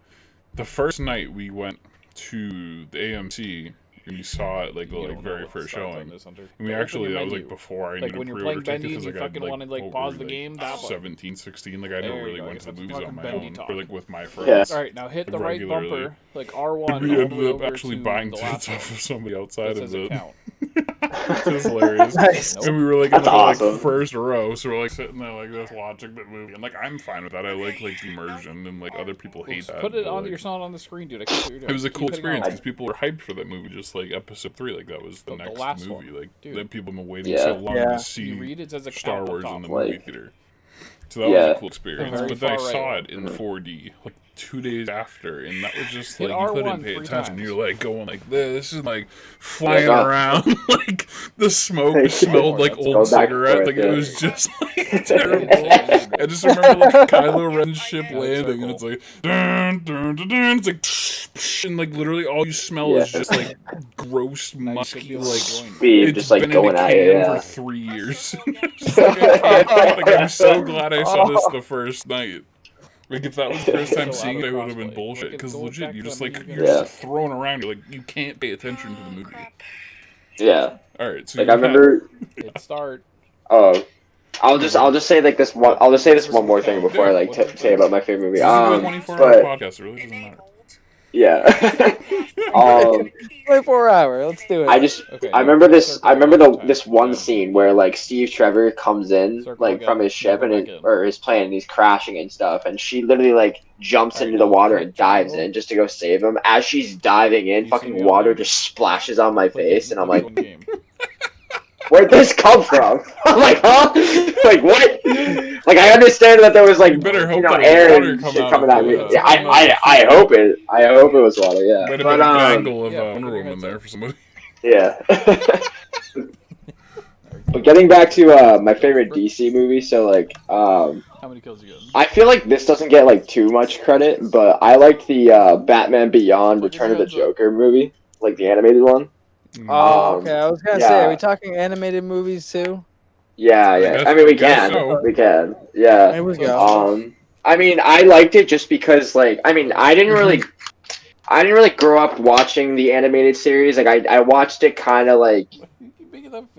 the first night we went to the AMC and we saw it like the You don't know very what the first start button showing. is, Hunter. And we Open actually, your that was menu. like before I Like needed when a you're pre-order playing ticket Bendy and because you I got fucking wanna, like, what pause were the we, game, that button. 17, 16, like I There never you really go, went get to the the movies fucking on my Bendy own talk. or like with my Yeah. friends. All right, now hit the right regularly. bumper, like R1, We all the way ended up over actually to buying the tickets last one. off of somebody That outside of says it. account. It was hilarious. Nice. And we were like That's in the like awesome. first row, so we're like sitting there like this watching the movie, and like I'm fine with that. I like immersion, and like other people hate that. Put it but, on. like, You're not on the screen, dude. I can't see what you're doing. it was a Keep cool hitting experience on. because people were hyped for that movie, just like episode 3. Like that was the The next last movie. one. Like Dude. that people have been waiting Yeah. so long Yeah. to You see read it says account Star up Wars top. in the Like- movie theater. So that was Yeah. a cool experience. Very But then I far saw right. it in 4D like 2 days after, and that was just Hit like you R1 couldn't pay 3 attention. times. You're like going like this and like flying Yeah. around. Like the smoke Hey, smelled like Go old back and cigarette. forth, Like yeah. it was just like terrible. I just remember like Kylo Ren's ship landing, and it's like dun, dun, dun, dun. It's like psh, psh, and like literally all you smell is Yeah. just like gross, Now you should musky, be able like to join. Speed it's just like been going in a at can it. Yeah. for 3 years. Just like, I can't- like, I'm so glad I saw this the first night. Like if that was the first time Go seeing out it, of it would have been crossplay. bullshit. Look at- Because go legit, back you to just that like menu you're again. just thrown around. You're like you can't pay attention to the movie. Yeah. All right, so Like you I have- remember. Hit start. Oh, I'll just say like this one. I'll just say this one more thing before I like say about my favorite movie. This is a 24-hour But podcast. It really doesn't matter. yeah. 24 hour. Let's do it. Okay, I no, remember this. circle I remember one time. this one scene where like Steve Trevor comes in Circle like again. from his ship Go and back in. or his plane, and he's crashing and stuff, and she literally like jumps Alright, into the now water click and dives triangle. in just to go save him. As she's diving in, You see fucking me on water there? just splashes on my Click it, face, and I'm click like, one game. "Where'd this come from?" I'm like, "Huh? Like what?" Like I understand that there was like You better hope you know that air water and come shit out coming of at me. the, Yeah, I don't know. I hope it. I hope it was water. Yeah, Might have but been a dangle of yeah, put Wonder your Woman headset. there for somebody. yeah. But getting back to my favorite DC movie, so like How many kills you getting? I feel like this doesn't get like too much credit, but I liked the Batman Beyond Put your Return of the hands up. Joker movie, like the animated one. Oh, okay. I was gonna say, yeah. are we talking animated movies too? Yeah, yeah. guess- I mean, we I guess can, so. we can. Yeah. There we go. I mean, I liked it just because, like, I mean, I didn't really grow up watching the animated series. Like, I watched it kind of like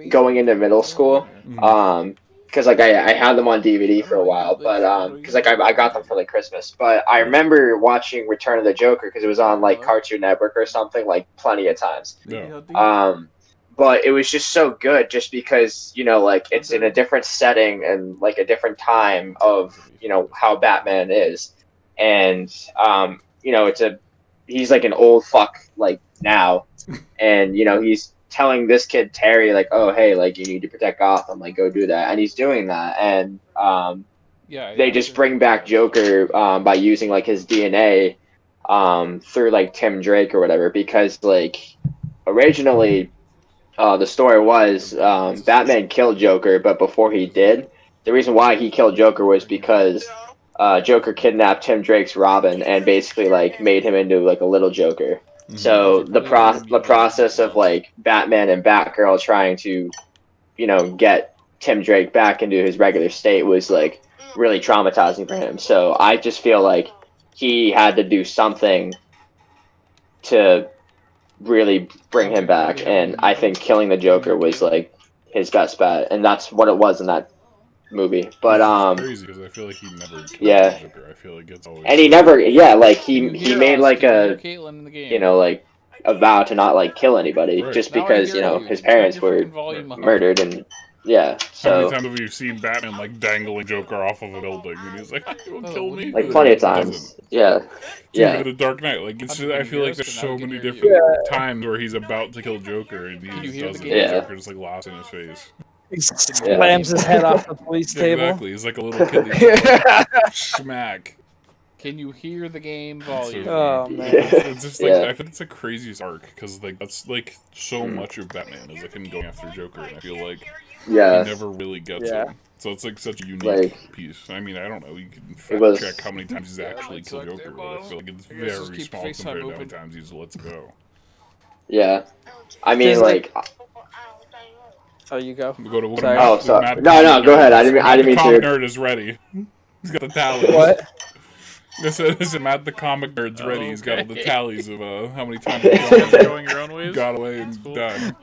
going into middle school. Because like I had them on DVD for a while, but because like I got them for like Christmas. But I remember watching Return of the Joker because it was on like Cartoon Network or something like plenty of times. Yeah. But it was just so good just because, you know, like it's in a different setting and like a different time of, you know, how Batman is. And you know, he's like an old fuck like now. And, you know, he's telling this kid Terry like, oh hey, like you need to protect Gotham, like go do that. And he's doing that. And they just bring back Joker by using like his DNA through like Tim Drake or whatever, because like originally the story was Batman killed Joker, but before he did, the reason why he killed Joker was because Joker kidnapped Tim Drake's Robin and basically like made him into like a little Joker. So the process of like Batman and Batgirl trying to, you know, get Tim Drake back into his regular state was like really traumatizing for him. So I just feel like he had to do something to really bring him back, and I think killing the Joker was like his best bet, and that's what it was in that movie. But It's crazy because I feel like he never killed yeah. the Joker. I feel like it's always and he never, yeah, like he made like a, Caitlin in the game. you know, like a vow to not like kill anybody, Right. just Now I because, hear you know, you. his Turn parents your were freaking volume up. murdered, and yeah, How so many times have you seen Batman like dangling Joker off of a building and he's like, "You'll kill me"? like plenty of He doesn't. times, yeah, Even yeah, in the Dark Knight, like it's I'm I feel like there's embarrassed so and I many can hear different times where he's about to kill Joker and he you just hear the doesn't. game? And Yeah. Joker just like laughs in his face. He slams his head off the police Yeah, table. exactly. He's like a little kid. That you like, smack. Can you hear the game So, volume? Oh man. it's just like Yeah. I think it's a craziest arc because like that's like so much of Batman is like him going after Joker, and I feel like yeah, he never really gets Yeah. him. So it's like such a unique Like- piece. I mean, I don't know. You can It fact was- check how many times he's actually might killed suck Joker, there, but I Bob. feel like it's I guess just very keep small FaceTime compared to how many open. times he's lets go. yeah. I mean, There's, like, Oh, you go. We go to Sorry. Oh, sorry. No, go ahead. I didn't mean Comic to. Nerd is ready. He's got the tallies. What? This is him at the comic nerds ready. He's got all the Okay. tallies of how many times You guys are going your own ways. got away and That's cool. died.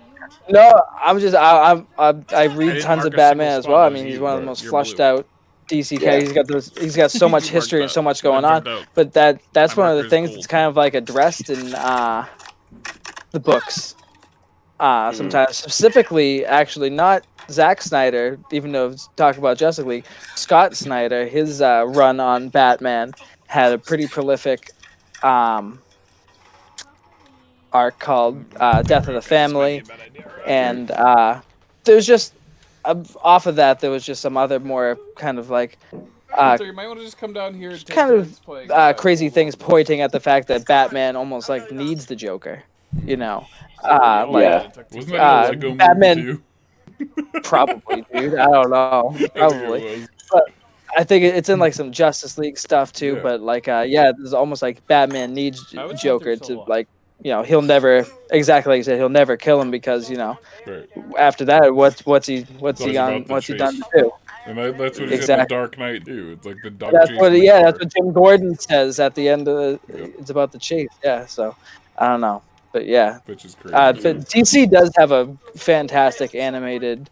No, I'm just I read didn't tons mark of a Batman single as spot. well. I That was mean, he's you, one of the right. most You're flushed blue. out DC Yeah. characters. He's got so much You history marked and so that. much Mine going on. jumped out. But that's My one of the marker's things gold. that's kind of like addressed in the books. Sometimes specifically, actually, not Zack Snyder, even though it's talking about Justice League. Scott Snyder, his run on Batman had a pretty prolific arc called Death of the Family, and there's just off of that there was just some other more kind of like So you might want to just come down here and take kind turns of playing, crazy things pointing at the fact that Batman almost like needs the Joker, you know. Oh, Like Yeah. Wasn't that a Lego movie Batman- too? probably, dude. I don't know. I think it Probably. was. I think it's in like some Justice League stuff too, Yeah. but like there's almost like Batman needs I was Joker hunting so to long. like, you know, he'll never, exactly like you said, he'll never kill him because, you know, Right. after that what's he always on about the what's he chase. done to do? And that's what he said in Exactly. The Dark Knight too. It's like the dog That's chase what in the that's car. what Jim Gordon says at the end of the Yep. it's about the chase. Yeah, so I don't know. But yeah. Which is crazy. But DC does have a fantastic animated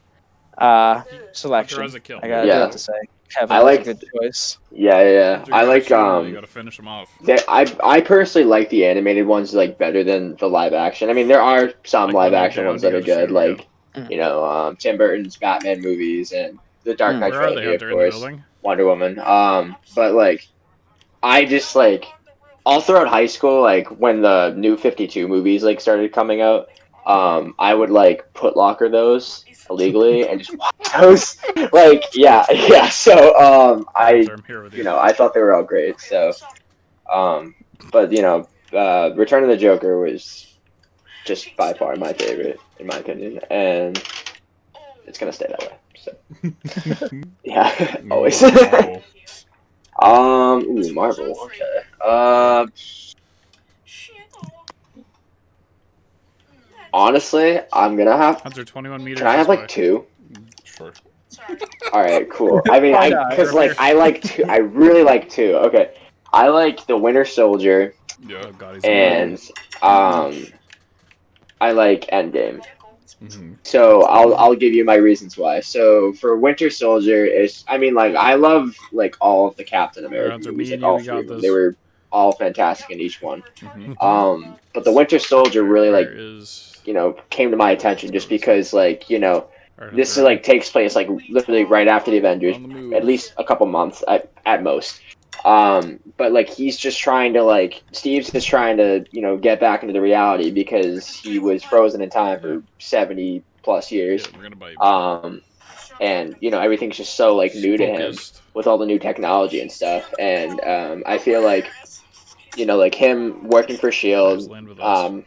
selection. has a kill. I gotta Yeah. have to say. Kevin I was like- a good choice. Yeah. I like You gotta finish them off. I personally like the animated ones like better than the live action. I mean, there are some Like live when they're action down ones that are together, good, sure, like yeah. you know, Tim Burton's Batman movies and the Dark Knight Where are they? trilogy, Out of there in the course, building? Wonder Woman. But like, I just like all throughout high school, like when the new 52 movies like started coming out, I would like put locker those illegally and just watch those. Like, yeah. So, I I'm here with you know, I thought they were all great. So, but you know, Return of the Joker was just by far my favorite, in my opinion, and it's gonna stay that way. So, yeah, always. Marvel. Marvel. Okay. Honestly, I'm gonna have. Hunter 21 meters. Can I have this like way. two? Sure. All right, cool. I mean, because like I like two. I really like two. Okay, I like the Winter Soldier, Yeah. Oh god, he's and I like Endgame. Mm-hmm. So I'll give you my reasons why. So for Winter Soldier, I mean like I love like all of the Captain America Hunter, movies, me and like you, all we three got of them. this. They were all fantastic in each one. Mm-hmm. But the Winter Soldier really like There is... you know came to my attention just because like you know Alright, this is Hunter, like takes place like literally right after the Avengers, on the move. at least a couple months at most. But like he's just trying to like Steve's just trying to you know get back into the reality because he was frozen in time for 70 plus years. Yeah, we're gonna bite. And you know everything's just so like new to him Focused. with all the new technology and stuff. And I feel like you know like him working for Shield, Just land with us.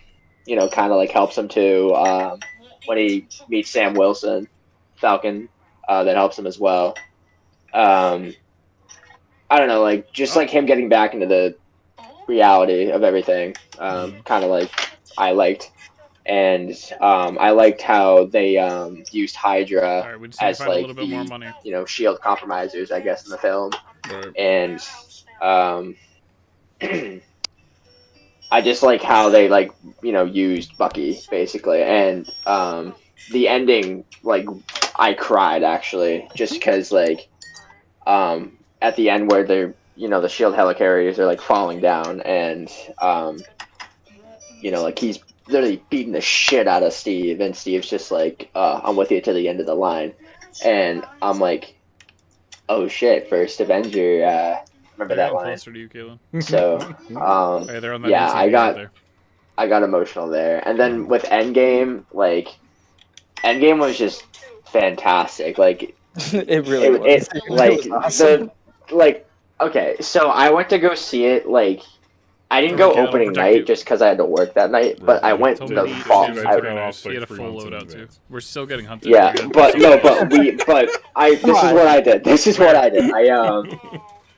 you know, kind of like helps him too. When he meets Sam Wilson, Falcon, that helps him as well. I don't know, like just like him getting back into the reality of everything. Kind of like I liked, and I liked how they used Hydra Alright, we just need to as find a like little bit more the money. you know Shield compromisers, I guess, in the film. Right. And I just like how they like you know used Bucky basically, and the ending like I cried actually just because like at the end where they're you know the Shield helicarriers are like falling down and you know like he's literally beating the shit out of Steve and Steve's just like I'm with you to the end of the line, and I'm like oh shit, first Avenger. Remember They're that getting line. closer to you, Kaylin. So, Hey, they're on that yeah, ATV out there. I got emotional there. And then with Endgame, like, Endgame was just fantastic. Like, It really was. it like, was awesome. okay, so I went to go see it, like, I didn't go Okay, I'll opening protect you. night just because I had to work that night, but I went Told the me to eat fall. shit, I- very I- nice. He had a like full 3 months in loadout too. advance. We're still getting hunted. Yeah, We're but getting- no, this is what I did. This is what I did.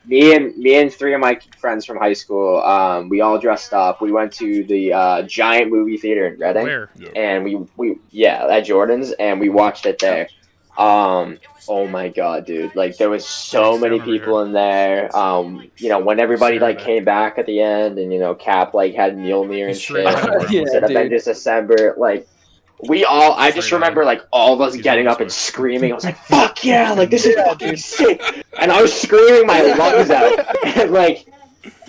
Me and 3 of my friends from high school, we all dressed up. We went to the giant movie theater in Reading, Where? Yeah. and we at Jordan's, and we watched it there. Oh my god, dude! Like there was so many people in there. You know, when everybody like came back at the end, and you know, Cap like had Mjolnir and shit. And, Yeah, said dude. Avengers Assemble. Like I just remember like all of us getting up and screaming. I was like, "Fuck yeah!" Like this is fucking sick, and I was screaming my lungs out. And like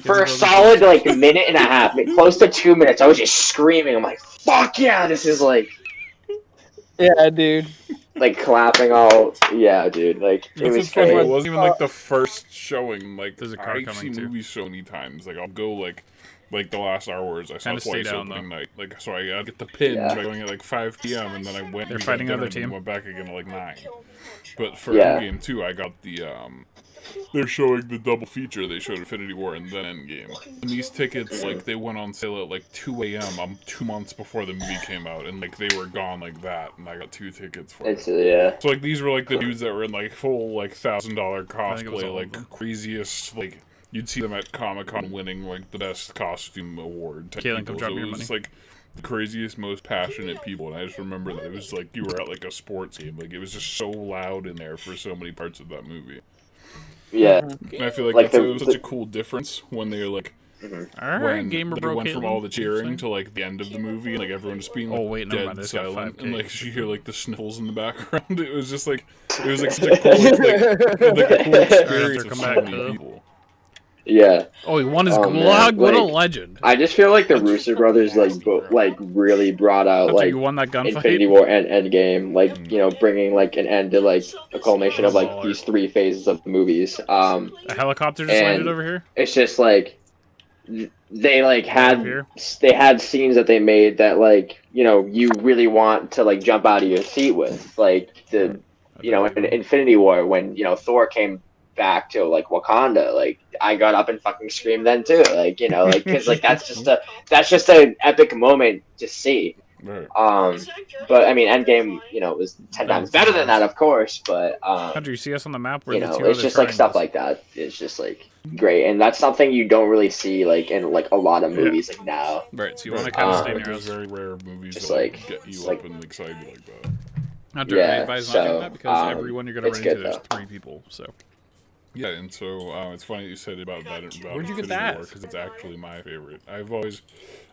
for a solid like minute and a half, close to 2 minutes, I was just screaming. I'm like, "Fuck yeah!" This is like. Yeah, dude. Like clapping all, yeah, dude. Like it was funny. great. It wasn't even like the first showing. Like There's a car I've coming, seen too. movies so many times. Like I'll go like the last Star Wars I saw Kinda stay twice down, opening though. night. Like so I get the pin Yeah. by going at like 5 p.m. and then I went. They're we got fighting dinner another and then team. Went back again at like 9. But for Yeah. Endgame 2, I got the they're showing the double feature. They showed Infinity War and then Endgame. And these tickets, like, they went on sale at like 2 a.m. 2 months before the movie came out, and like they were gone like that. And I got 2 tickets for it. It's yeah. So like these were like the dudes that were in like full like $1,000 think it was cosplay, all of like them. craziest like you'd see them at Comic-Con winning like the best costume award. type Kaylin, people. come drop So me it your was just, money. like the craziest, most passionate people, and I just remember that it was like you were at like a sports game. Like it was just so loud in there for so many parts of that movie. Yeah. And I feel like, Like that's the- it was such a cool difference when they were like All right, when gamer they bro. went from Caitlin. all the cheering to like the end of the movie, and like everyone just being like Oh, wait, never dead mind, this got silent, 5K. and like you hear like the sniffles in the background. It was just like it was like such a cool, like a cool experience of come so back, many though. people. Yeah. Oh, he won his Oh, gulag. man, What a like- legend! I just feel like the Russo brothers like really brought out Hunter, like you won that Infinity gunfight. War and Endgame, like you know, bringing like an end to like a culmination of like these 3 phases of the movies. A helicopter just landed and- over here. It's just like they like had here? they had scenes that they made that like you know you really want to like jump out of your seat with, like the you know in Infinity War when you know Thor came back to like Wakanda, like I got up and fucking screamed then too, like you know, like because like that's just an epic moment to see. Right. But I mean, Endgame, you know, was 10 times better than that, of course. But Hunter, you see us on the map? Where you the know, two it's other just like stuff triangles. like that. It's just like great, and that's something you don't really see like in like a lot of movies like now. Right. So you want to kind of stay Like, near there's us. very rare movies Just that like- get you just up like- and excited like that. Hunter, I Yeah, advise not doing so, that because everyone you're gonna it's run into, good, there's though. 3 people. So Yeah, and so it's funny you said about that. About Where'd you get Infinity that? War, because it's actually my favorite. I've always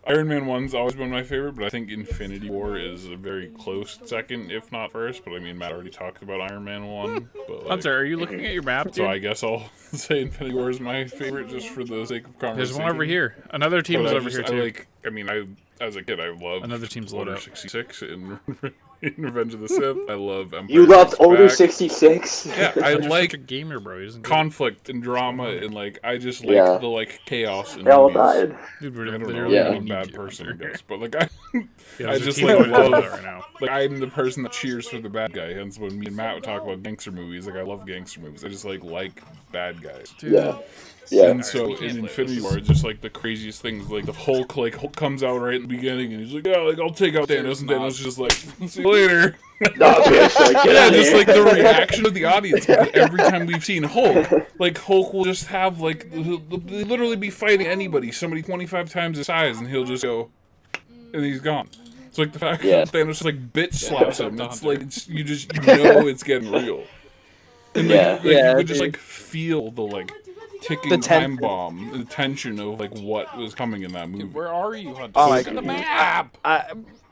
Iron Man 1's always been my favorite, but I think Infinity War is a very close second, if not first. But I mean, Matt already talked about Iron Man 1. But, like, Hunter, are you looking at your map? so Dude? I guess I'll say Infinity War is my favorite, just for the sake of conversation. There's one over here. Another team But is I over just- here I too. I mean, as a kid, I loved Another team's Order loadout. 66 in Revenge of the Sith. I love Empire You loved Strikes Order Back. 66. Yeah, I Hunter's like such a gamer, bro. He doesn't get it. conflict and drama, and like I just like Yeah. the like chaos in They all movies. died. Dude, we're I don't know, literally Yeah. I'm a need bad you, person, I Hunter. guess, but like I Yeah, I there's a just team like over there love right now. like I'm the person that cheers for the bad guy. Hence, when me and Matt would talk about gangster movies, like I love gangster movies. I just like bad guys. Yeah. Yeah. And so in Infinity War, it's just like the craziest things. Like the Hulk, Hulk comes out right in the beginning, and he's like, "Yeah, like I'll take out Thanos," and Thanos is just like, "See you later." Nah, bitch, like, get Yeah, outta just here. like the reaction of the audience. Because every time we've seen Hulk, like Hulk will just have like he'll literally be fighting anybody, somebody 25 times his size, and he'll just go, and he's gone. It's like the fact Yeah. that Thanos just like bitch slaps him. It's like you know it's getting real. And like, Yeah. like, Yeah, you could just dude. like feel the like ticking The time tension. bomb, the tension of like what was coming in that movie. Where are you, Hunter? Oh my Look at the map.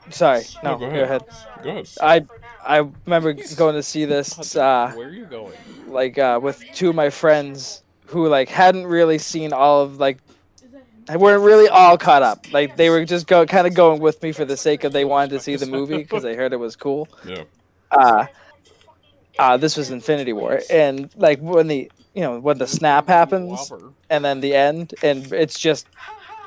Sorry, no, No, go ahead. Go ahead. I remember going to see this Where are you going? like with 2 of my friends who like hadn't really seen all of like they weren't really all caught up. Like they were just kind of going with me for the sake of they wanted to see the movie because they heard it was cool. Yeah. This was Infinity War, and like when the snap happens, and then the end, and it's just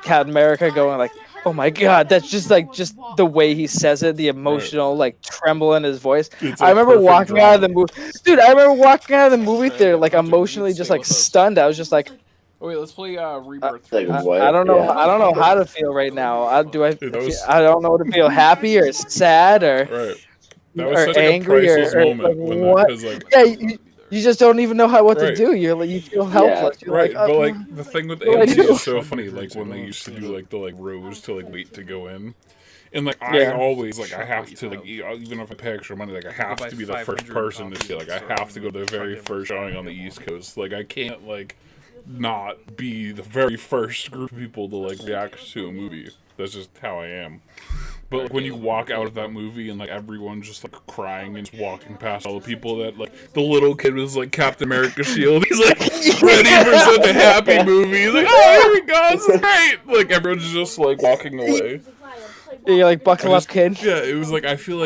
Captain America going like, "Oh my God!" That's just the way he says it, the emotional like tremble in his voice. It's, I like, remember perfect walking out of the drama. movie, dude. I remember walking out of the movie theater like emotionally just like stunned. I was just like, Oh, wait, let's play Rebirth. Like, I, what? I don't know. Yeah. I don't know how to feel right now. I Dude, that was- I don't know to feel happy or sad or Right. That was or such like angry a or, priceless or moment like when what? because like Yeah, You just don't even know what to Right. do. You feel helpless. You're Right, like, but oh, like the thing with what do I Andy do? is so funny. Like when they used to do like the rows to wait to go in, and like I Yeah. always I have to even if I pay extra money, I have to be the first person to see it. I have to go to the very first showing on the East Coast. I can't not be the very first group of people to react to a movie. That's just how I am. But when you walk out of that movie and everyone's just crying and just walking past all the people that the little kid was Captain America shield, he's ready for such a happy movie. He's oh, here we go, this is great. Everyone's just walking away. You're buckle up, kid. Yeah, it was I feel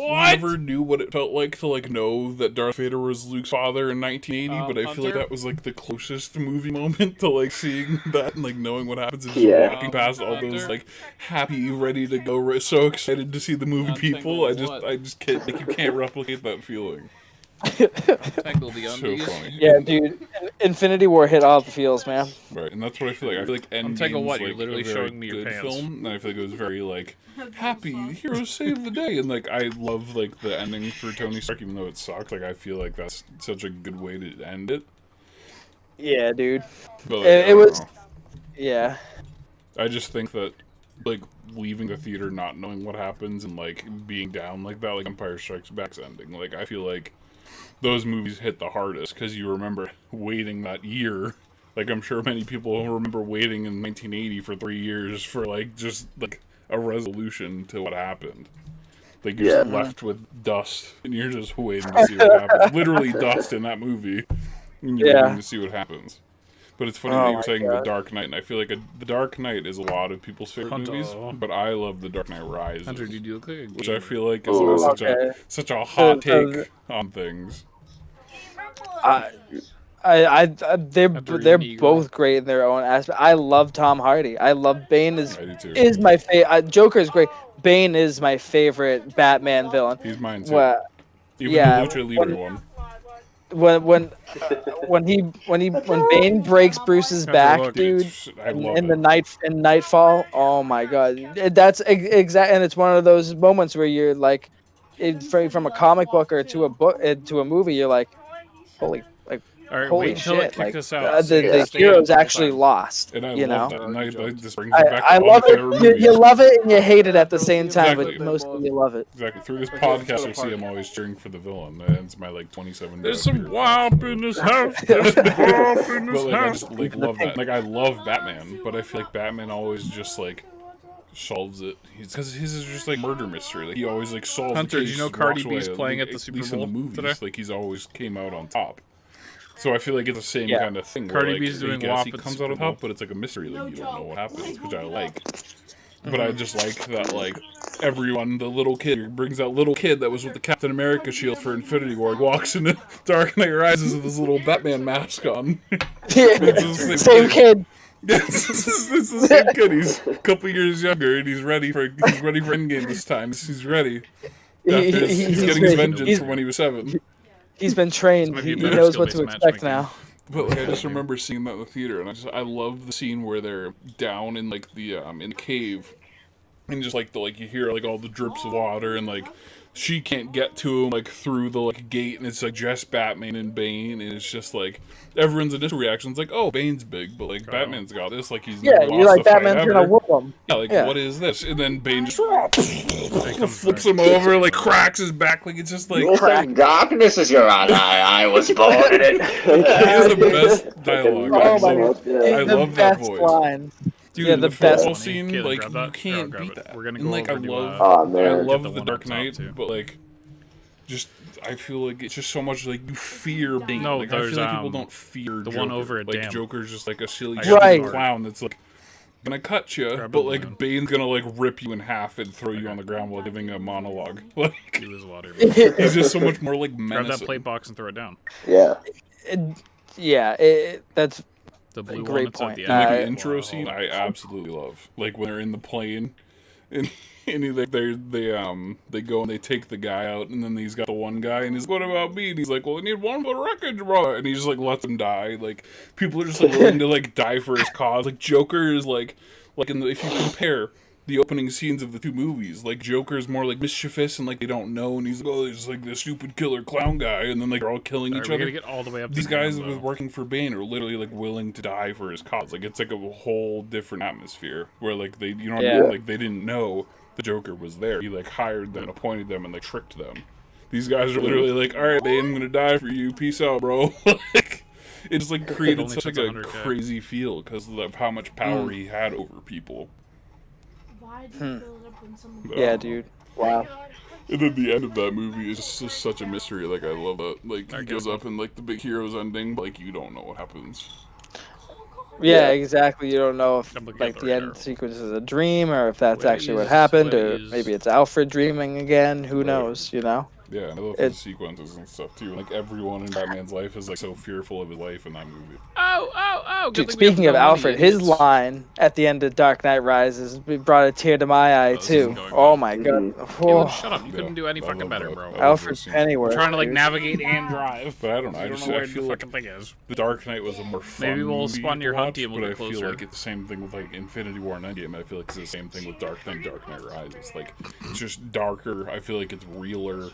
I never knew what it felt like to know that Darth Vader was Luke's father in 1980, but I feel that was the closest movie moment to seeing that and knowing what happens and just walking past all those happy, ready to go, so excited to see the movie people. I just can't you can't replicate that feeling. Tangle the So undies. funny. Yeah, dude. Infinity War hit all the feels, man. Right, and that's what I feel like. I feel Endgame's Tangle what? You're literally a very showing me your good pants. film, and I feel it was very happy heroes save the day, and I love the ending for Tony Stark, even though it sucks. I feel that's such a good way to end it. Yeah, dude. But It I don't was. know. Yeah. I just think that leaving the theater not knowing what happens and being down like that, Empire Strikes Back's ending. I feel those movies hit the hardest because you remember waiting that year. I'm sure many people remember waiting in 1980 for 3 years for just a resolution to what happened. You're just left with dust and you're just waiting to see what happens. Literally dust in that movie. And you're waiting to see what happens. But it's funny that you were saying The Dark Knight, and I feel The Dark Knight is a lot of people's favorite movies, but I love The Dark Knight Rises. Hunter, did you look like a which I feel is Okay. such a hot take on things. They're Eagle. both great in their own aspect. I love Tom Hardy. I love Bane I do too. is my favorite. Joker is great. Bane is my favorite Batman villain. He's mine too. Well, Even yeah, the Lucha Libre one. when Bane breaks Bruce's back, look, dude, I love in it. Nightfall. Oh my god, that's exact, and it's one of those moments where you're from a comic book or to a book to a movie, you're holy. All right, Holy wait until shit! it kicks us out. The hero's actually lost. And I you love know, that. And that just brings me back to I all love my favorite it. You movies. love it and you hate it at the same time, Exactly. but mostly you love it. Exactly. Through this podcast, I see I'm always cheering for the villain. That ends my 27 There's days. some WAP in this house. There's some WAP in this But I house. just love that. I love Batman, but I feel Batman always just solves it. Because his is just murder mystery. He always solves. Hunter, the did case, you know Cardi walks B's away, playing at at the Super least in the Bowl movies, today? he's always came out on top. So I feel it's the same Yeah. kind of thing. Cardi where, B's doing he WAP at comes the out Super on Bowl. top, but it's a mystery. You don't know what happens, which I like. But I just like that, everyone, the little kid, brings that little kid that was with the Captain America shield for Infinity War, walks into Dark Knight Rises with his little Batman mask on. Same kid. Yes, it's the same kid. He's a couple years younger, and he's ready for Endgame this time. He's ready. After he's getting his vengeance from when he was 7. He's been trained. This might be He a better knows what to skill-based expect matchmaking. now. But I just remember seeing that in the theater, and I love the scene where they're down in the in the cave, and just you hear all the drips of water, and she can't get to him through the gate, and it's just Batman and Bane, and it's just everyone's initial reaction is oh, Bane's big, but Batman's got this, he's Yeah, never you're lost a fight Batman's ever. gonna whoop him. Yeah, Yeah. what is this? And then Bane just flips him over, cracks his back, it's just Darkness is your ally. I was born in it. he has the best dialogue. Oh my god. I the love that best voice. line. Dude, Yeah, the the best football one. scene, Caleb, grab you that. can't Grab beat it. that. We're gonna And, go I over to, love, Oh, I man. love the the one Dark up top, Knight, too. but just I feel it's just so much you fear Bane. No, I feel there's, people don't fear the Joker. one over at Dam. Joker's just a silly Right. clown that's gonna cut you, Grab but the balloon. Bane's gonna rip you in half and throw you on the ground while giving a monologue. He was water. He's just so much more Grab menacing. that plate box and throw it down. Yeah. That's The blue great one that's at point. the And, end. the intro scene, I absolutely love. When they're in the plane, and they go and they take the guy out, and then he's got the one guy, and he's what about me? And he's well, I need one for the wreckage, bro. And he just lets him die. People are just willing to die for his cause. Joker is if you compare the opening scenes of the two movies. Like, Joker's more like mischievous and like they don't know, and he's like, oh, there's like this stupid killer clown guy, and then like they're all killing each We're other. gonna get all the way up. These to guys Rambo. with working for Bane are literally like willing to die for his cause. Like, it's like a whole different atmosphere where like they, you know what I mean? Like, they didn't know the Joker was there. He like hired them, appointed them, and like tricked them. These guys are literally like, all right, Bane, I'm gonna die for you. Peace out, bro. Like, it's like created only such like took a 100K. crazy feel because of how much power he had over people. Why do you build up when someone... Yeah, dude. Wow. And then the end of that movie is just such a mystery. Like, I love that. Like, he goes up and like the big hero's ending, but like you don't know what happens. Yeah, exactly. You don't know if I'm looking like at the the end radar. sequence is a dream or if that's actually what Sweaties, happened, or sweaties. maybe it's Alfred dreaming again. Who knows? You know. Yeah, and I love the sequences and stuff too. Like, everyone in Batman's life is like so fearful of his life in that movie. Oh! Dude, speaking of Alfred, his line at the end of Dark Knight Rises brought a tear to my eye this is too. going Oh on. my god. Caleb, shut up! You couldn't do any I fucking love better, that. bro. I love Alfred those scenes. Pennyworth. I'm trying to like dude. navigate and drive. But I don't know. I I don't just know where I the feel like fucking thing is. The Dark Knight was a more fun Maybe we'll movie spawn to your watch, Hunty a little but I bit feel closer. like it's the same thing with like Infinity War and Endgame. I feel like it's the same thing with Dark Knight Rises. Like, it's just darker. I feel like it's realer.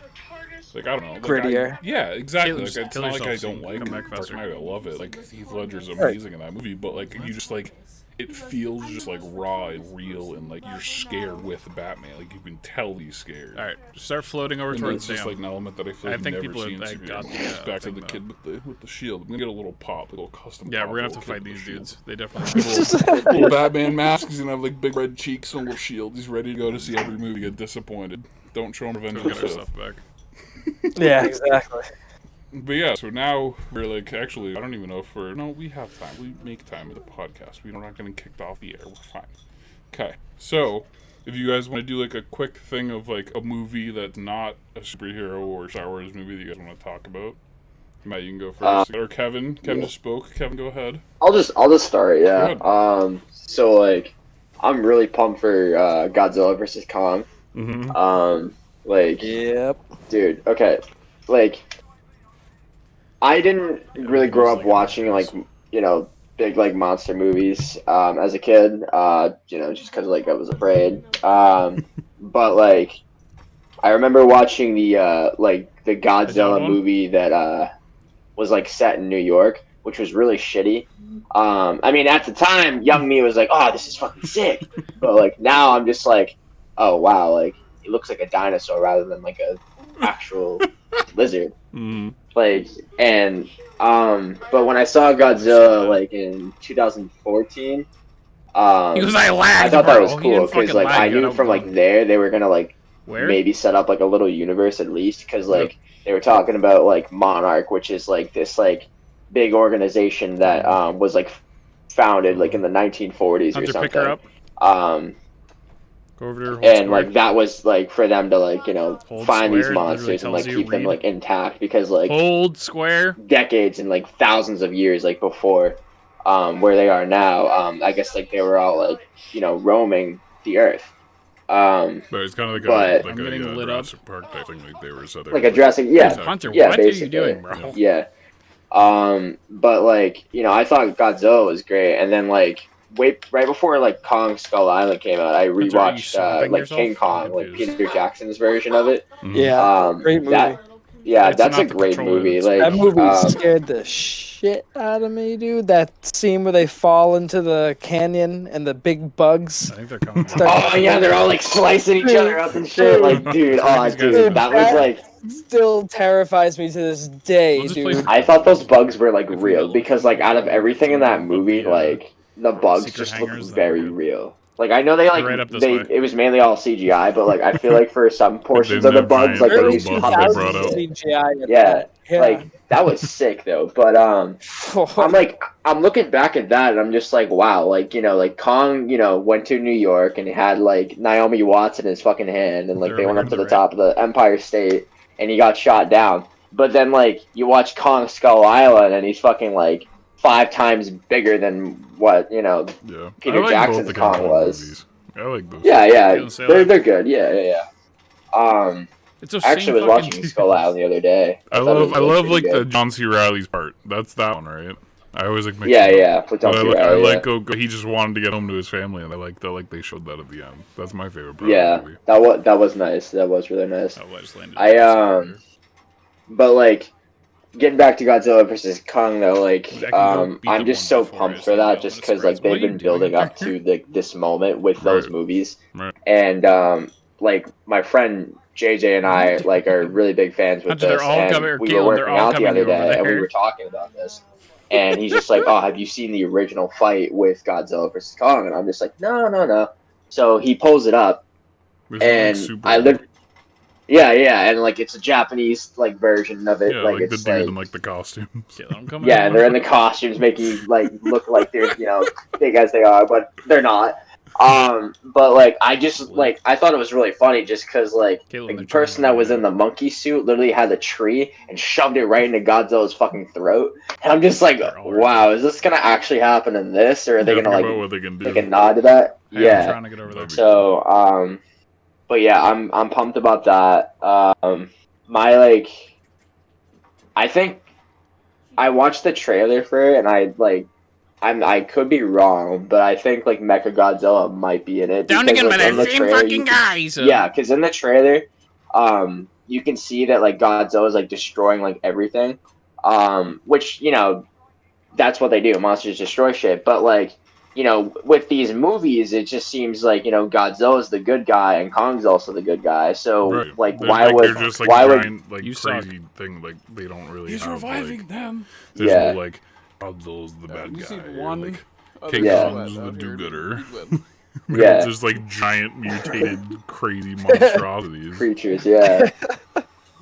Like, I don't know. Like, Grittier. Yeah, exactly. Kill- Like, it's kill not like I yourself so don't you can like come back Dark faster. Knight. I love it. Like, Heath Ledger's amazing in that movie, but like you just like it feels just like raw and real, and like you're scared with Batman. Like, you can tell he's scared. All right, start floating over And towards it's just Sam. like an element that I feel I like think never people seen have, like, got superheroes. the, Back to thing, the though. kid with the shield. I'm gonna get a little pop, a little custom. Yeah, pop, we're gonna have little to kid fight with a these shield. dudes. They definitely. Little Batman mask. He's gonna have like big red cheeks and a little shield. He's ready to go to see every movie. Get disappointed. Don't show him Revenge Go of get the our Sith. stuff back. Yeah, exactly. But yeah, so now we're like, actually, I don't even know if we have time. We make time with the podcast. We're not getting kicked off the air. We're fine. Okay, so if you guys want to do like a quick thing of like a movie that's not a superhero or Star Wars movie that you guys want to talk about, Matt, you can go first. Or Kevin. Kevin just spoke. Kevin, go ahead. I'll just start. Yeah. Go So like, I'm really pumped for Godzilla versus Kong. Mm-hmm. Like, Yep. dude. Okay. Like, I didn't really grow up watching like big like monster movies as a kid. Just because like I was afraid. But like, I remember watching the Godzilla one? movie that was like set in New York, which was really shitty. I mean, at the time, young me was like, "Oh, this is fucking sick," but like now, I'm just like, "Oh wow!" Like it looks like a dinosaur rather than like a actual lizard. Mm-hmm. Like but when I saw Godzilla like in 2014, He was like, I thought that was cool because like I knew from like there they were gonna like Where? maybe set up like a little universe at least because like they were talking about like Monarch, which is like this like big organization that was like founded like in the 1940s or Hunter, something. pick her up. Go over to her. Hold And square. like that was like for them to like Hold find these square, monsters and literally like tells keep you them read. like intact because like Hold square. decades and like thousands of years like before where they are now, I guess like they were all like roaming the earth, But it's kind of like But- a I'm getting lit up. Jurassic Park type thing. Like they were so like addressing yeah Hunter, yeah what are you basically. doing, bro? Yeah. But like I thought Godzilla was great, and then like right before like Kong Skull Island came out, I Hunter, are you rewatched slapping like yourself? King Kong, I'm like confused. Peter Jackson's version of it. Yeah. Great movie. It's That's a not the great controller movie. that's- Like That movie um, scared the shit out of me, dude. That scene where they fall into the canyon and the big bugs. I think they're coming. oh yeah, they're all like slicing each other up and shit. Like, dude, oh These guys dude, are that was like. Still terrifies me to this day, We'll just play dude. I thought those bugs were like If we real got because like out of everything in that movie, the, like the bugs secret just look hangers, that very were good. real. Like I know they like Right up this they way. it was mainly all CGI, but like I feel like for some portions of the have bugs, giant like they real Early used bugs puppets. they 2000s brought out. CGI. and Yeah, that. Yeah. like that was sick though. But I'm looking back at that and I'm just like, wow, like like Kong, went to New York and he had like Naomi Watts in his fucking hand and like They're they went over up to to the the top of the Empire State and he got shot down. But then like you watch Kong Skull Island and he's fucking like 5 times bigger than what Yeah. Peter I like Jackson's both the Kong Kong was. movies. I like those. Yeah, You gonna say that? they're good. Yeah. It's a I actually was watching Skull Island the other day. I thought it love was really like pretty the good. John C. Reilly's part. That's that one, right? I always like. With Tom But Cruise, I like he just wanted to get home to his family, and I like that they showed that at the end. That's my favorite part. Yeah, of the movie. that was nice. That was really nice. Oh, I just landed. But like, getting back to Godzilla versus Kong though, like, That can go beat I'm the just one so before pumped us, for you that, know, just on the because like spreads. What they've are you been doing building up up to this moment with those movies, Right. and like my friend JJ and I like are really big fans with Hunter, they're this, all and coming- we Galen, were they're working all out the coming other over day, and we there. were talking about this, and he's just like, "Oh, have you seen the original fight with Godzilla versus Kong?" And I'm just like, "No." So he pulls it up, and I lived. Yeah, and like it's a Japanese like version of it. Yeah, like like the it's dude like in like the costumes. yeah, they're in the costumes, making you like look like they're big as they are, but they're not. But like I just like I thought it was really funny just because like the person that was in the monkey suit literally had a tree and shoved it right into Godzilla's fucking throat, and I'm just like, wow, is this gonna actually happen in this, or are they Yeah, gonna think like about what they can do. make a nod to that? Hey, I'm Yeah. trying to get over there. So but yeah, I'm pumped about that. My like, I think I watched the trailer for it, and I could be wrong, but I think like Mechagodzilla might be in it. Down because, again like, by in that the same trailer, fucking guys. Yeah, because in the trailer, you can see that like Godzilla is like destroying like everything, which that's what they do. Monsters destroy shit, but like. With these movies, it just seems like Godzilla's the good guy and Kong's also the good guy. So Right. like, They're, why like, would they're just like why giant would like crazy thing like they don't really He's have, reviving like, them. There's Yeah. no like Godzilla's the bad you guy. see or, one like, other King Yeah. Kong's the out here, do-gooder. you'd win. Yeah. Just like giant mutated crazy monstrosities. creatures? Yeah.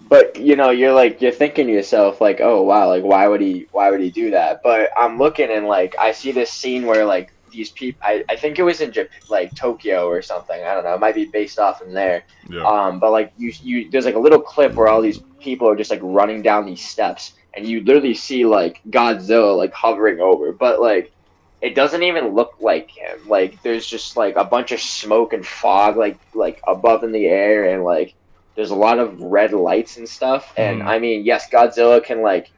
But you're thinking to yourself like, oh wow, like why would he do that? But I'm looking and like I see this scene where like these people, I think it was in like Tokyo or something. I don't know. It might be based off in there. Yeah. But like you there's like a little clip where all these people are just like running down these steps, and you literally see like Godzilla like hovering over, but like it doesn't even look like him. Like there's just like a bunch of smoke and fog like above in the air, and like there's a lot of red lights and stuff. And I mean, yes, Godzilla can like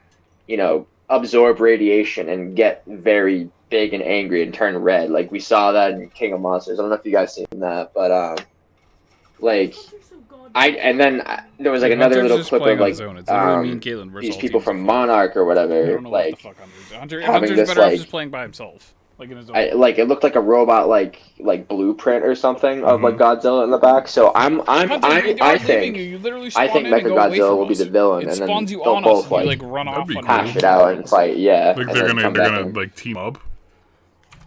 absorb radiation and get very big and angry and turn red. Like we saw that in King of Monsters. I don't know if you guys seen that, but like there was like another Hunter's little just clip playing of on like his own. It's literally me and Caitlin versus these all people teams from of five. Monarch or I whatever, don't know what like the fuck Hunter's doing. Hunter's having this better off like just playing by himself, like in his own. like it looked like a robot like blueprint or something of like Godzilla in the back. So Hunter, I think you literally I spawn think in and go away Mechagodzilla from will be us. the villain, It and then spawns you they'll on us, both and you like run off be on cool. hash it out and fight. Yeah, Like and they're then come back gonna in. like team up.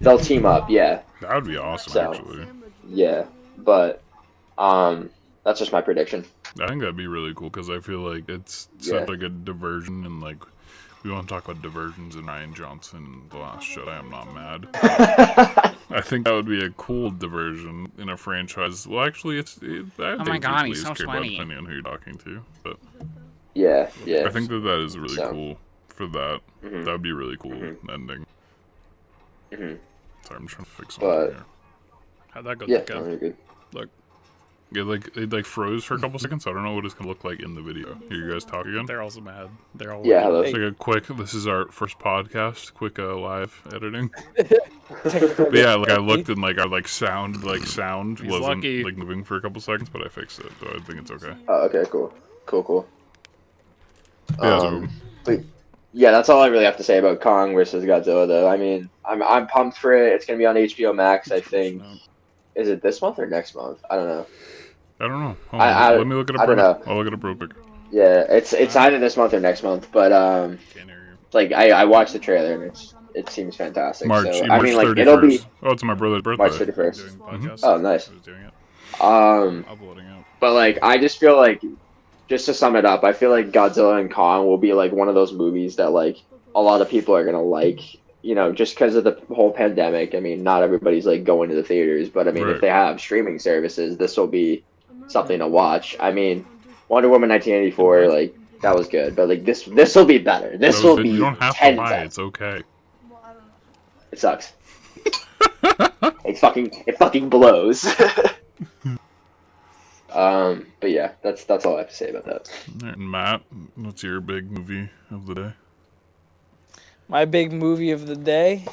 They'll team up. Yeah, That would be awesome, So- actually. yeah, but that's just my prediction. I think that'd be really cool because I feel like it's Yeah. such like a diversion, and like we want to talk about diversions in Ryan Johnson, The Last Jedi. I'm not mad. I think that would be a cool diversion in a franchise. Well, actually, Oh my God, he's so sweaty. Depending on who you're talking to, but Yeah. I think that is really So. cool for that. Mhm. That would be a really cool Mhm. ending. Mhm. Sorry, I'm trying to fix But- something here. How'd that go? Yeah, Kev? no, you're good. Look, It like froze for a couple seconds. So I don't know what it's gonna look like in the video. Hear you guys talk again? they're also mad. They're all Yeah, hello. It's like a quick. This is our first podcast. Quick live editing. But yeah, like I looked and like our sound He's wasn't lucky. like moving for a couple seconds, but I fixed it, so I think it's okay. Oh, okay, cool. Yeah, so- But yeah, that's all I really have to say about Kong versus Godzilla, though. I mean, I'm pumped for it. It's gonna be on HBO Max, I think. Is it this month or next month? I don't know. I don't know. Hold I- on. Let me look it up. I don't right now. know. I'll look it up real quick. Yeah, it's either this month or next month. But like I watched the trailer and it seems fantastic. March. So, March I mean, like 31st. it'll be Oh, it's my brother's birthday. March 31st. doing podcasts. Oh, nice. I was doing it. Uploading it. But like, I just feel like, just to sum it up, I feel like Godzilla and Kong will be like one of those movies that like a lot of people are gonna like. Just because of the whole pandemic. I mean, not everybody's like going to the theaters, but I mean, Right. if they have streaming services, this will be something to watch. I mean, Wonder Woman 1984, like that was good, but like this will be better. This will be You don't have to 10 buy it. times. It's okay. It sucks. it fucking blows. But yeah, that's all I have to say about that. All right, Matt, what's your big movie of the day? My big movie of the day.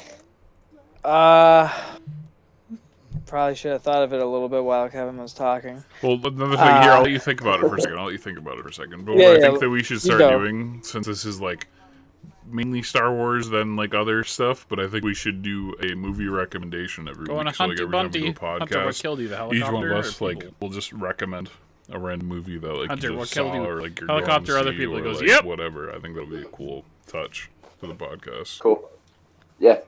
Probably should have thought of it a little bit while Kevin was talking. Well, another thing here, I'll let you think about it for a second. But what I think that we should start doing, since this is like mainly Star Wars than like other stuff, but I think we should do a movie recommendation every week. So like every time we do a podcast, what killed you, the each helicopter? one of us we'll just recommend a random movie that like Hunter, you what just killed saw you? or like you're Helicopter, going to other see people. or, He goes, like, yep. whatever. I think that'll be a cool touch to the podcast. Cool. Yeah.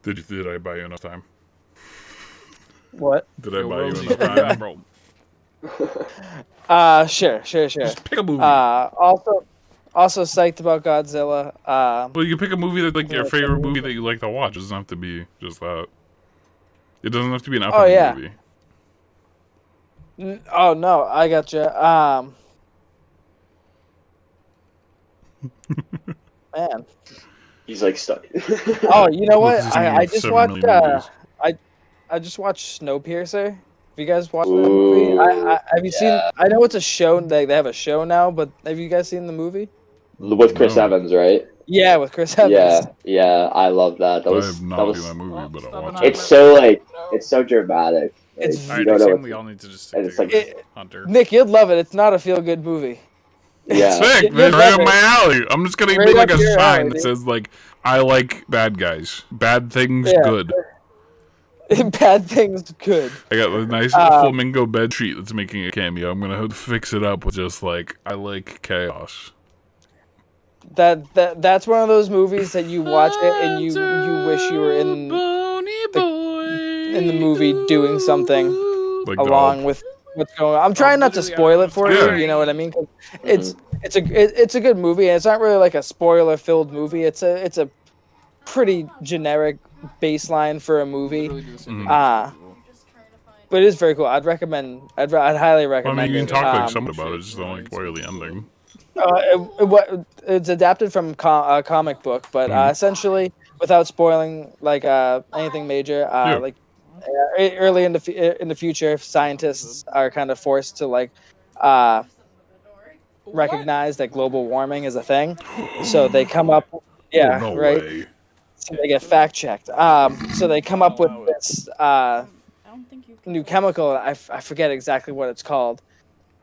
Did I buy you enough time? What? Did I buy you enough time? Sure. Just pick a movie. Also psyched about Godzilla. Well, you can pick a movie that's like your favorite movie that you like to watch. It doesn't have to be just that. It doesn't have to be an upcoming movie. Oh no, I gotcha. Man. He's like stuck. Oh, you know what? This is I just 7 watched. million movies. I just watched Snowpiercer. Have you guys watched that movie? Have you seen? I know it's a show. They have a show now, but have you guys seen the movie? With Chris Evans, right? Yeah, with Chris Evans. Yeah, I love that. I have not seen that movie, but I'll watch it. It's so it's so dramatic. It's Alright, next time we all need to just stick together. Hunter. Nick, you'd love it. It's not a feel-good movie. Yeah. Sick, man, right up my alley. I'm just gonna Right make like up a your sign alley, that dude. says like, I like bad guys. Bad things Yeah. good. Bad things good. I got a nice flamingo bed sheet that's making a cameo. I'm gonna fix it up with just like, I like chaos. That's one of those movies that you watch it and you wish you were in the movie doing something Like along with what's going on. I'm trying not to spoil it for you. You know what I mean? 'Cause it's a good movie, and it's not really like a spoiler filled movie. It's a pretty generic baseline for a movie. But it is very cool. I'd highly recommend. I mean, you can it. talk like something about it, just don't like spoil the ending. It's adapted from a comic book, but essentially, without spoiling like anything major, like early in the future, scientists are kind of forced to like recognize that global warming is a thing, so they come up. Yeah, no right. way. So they get fact checked. So they come up with this new chemical. I forget exactly what it's called.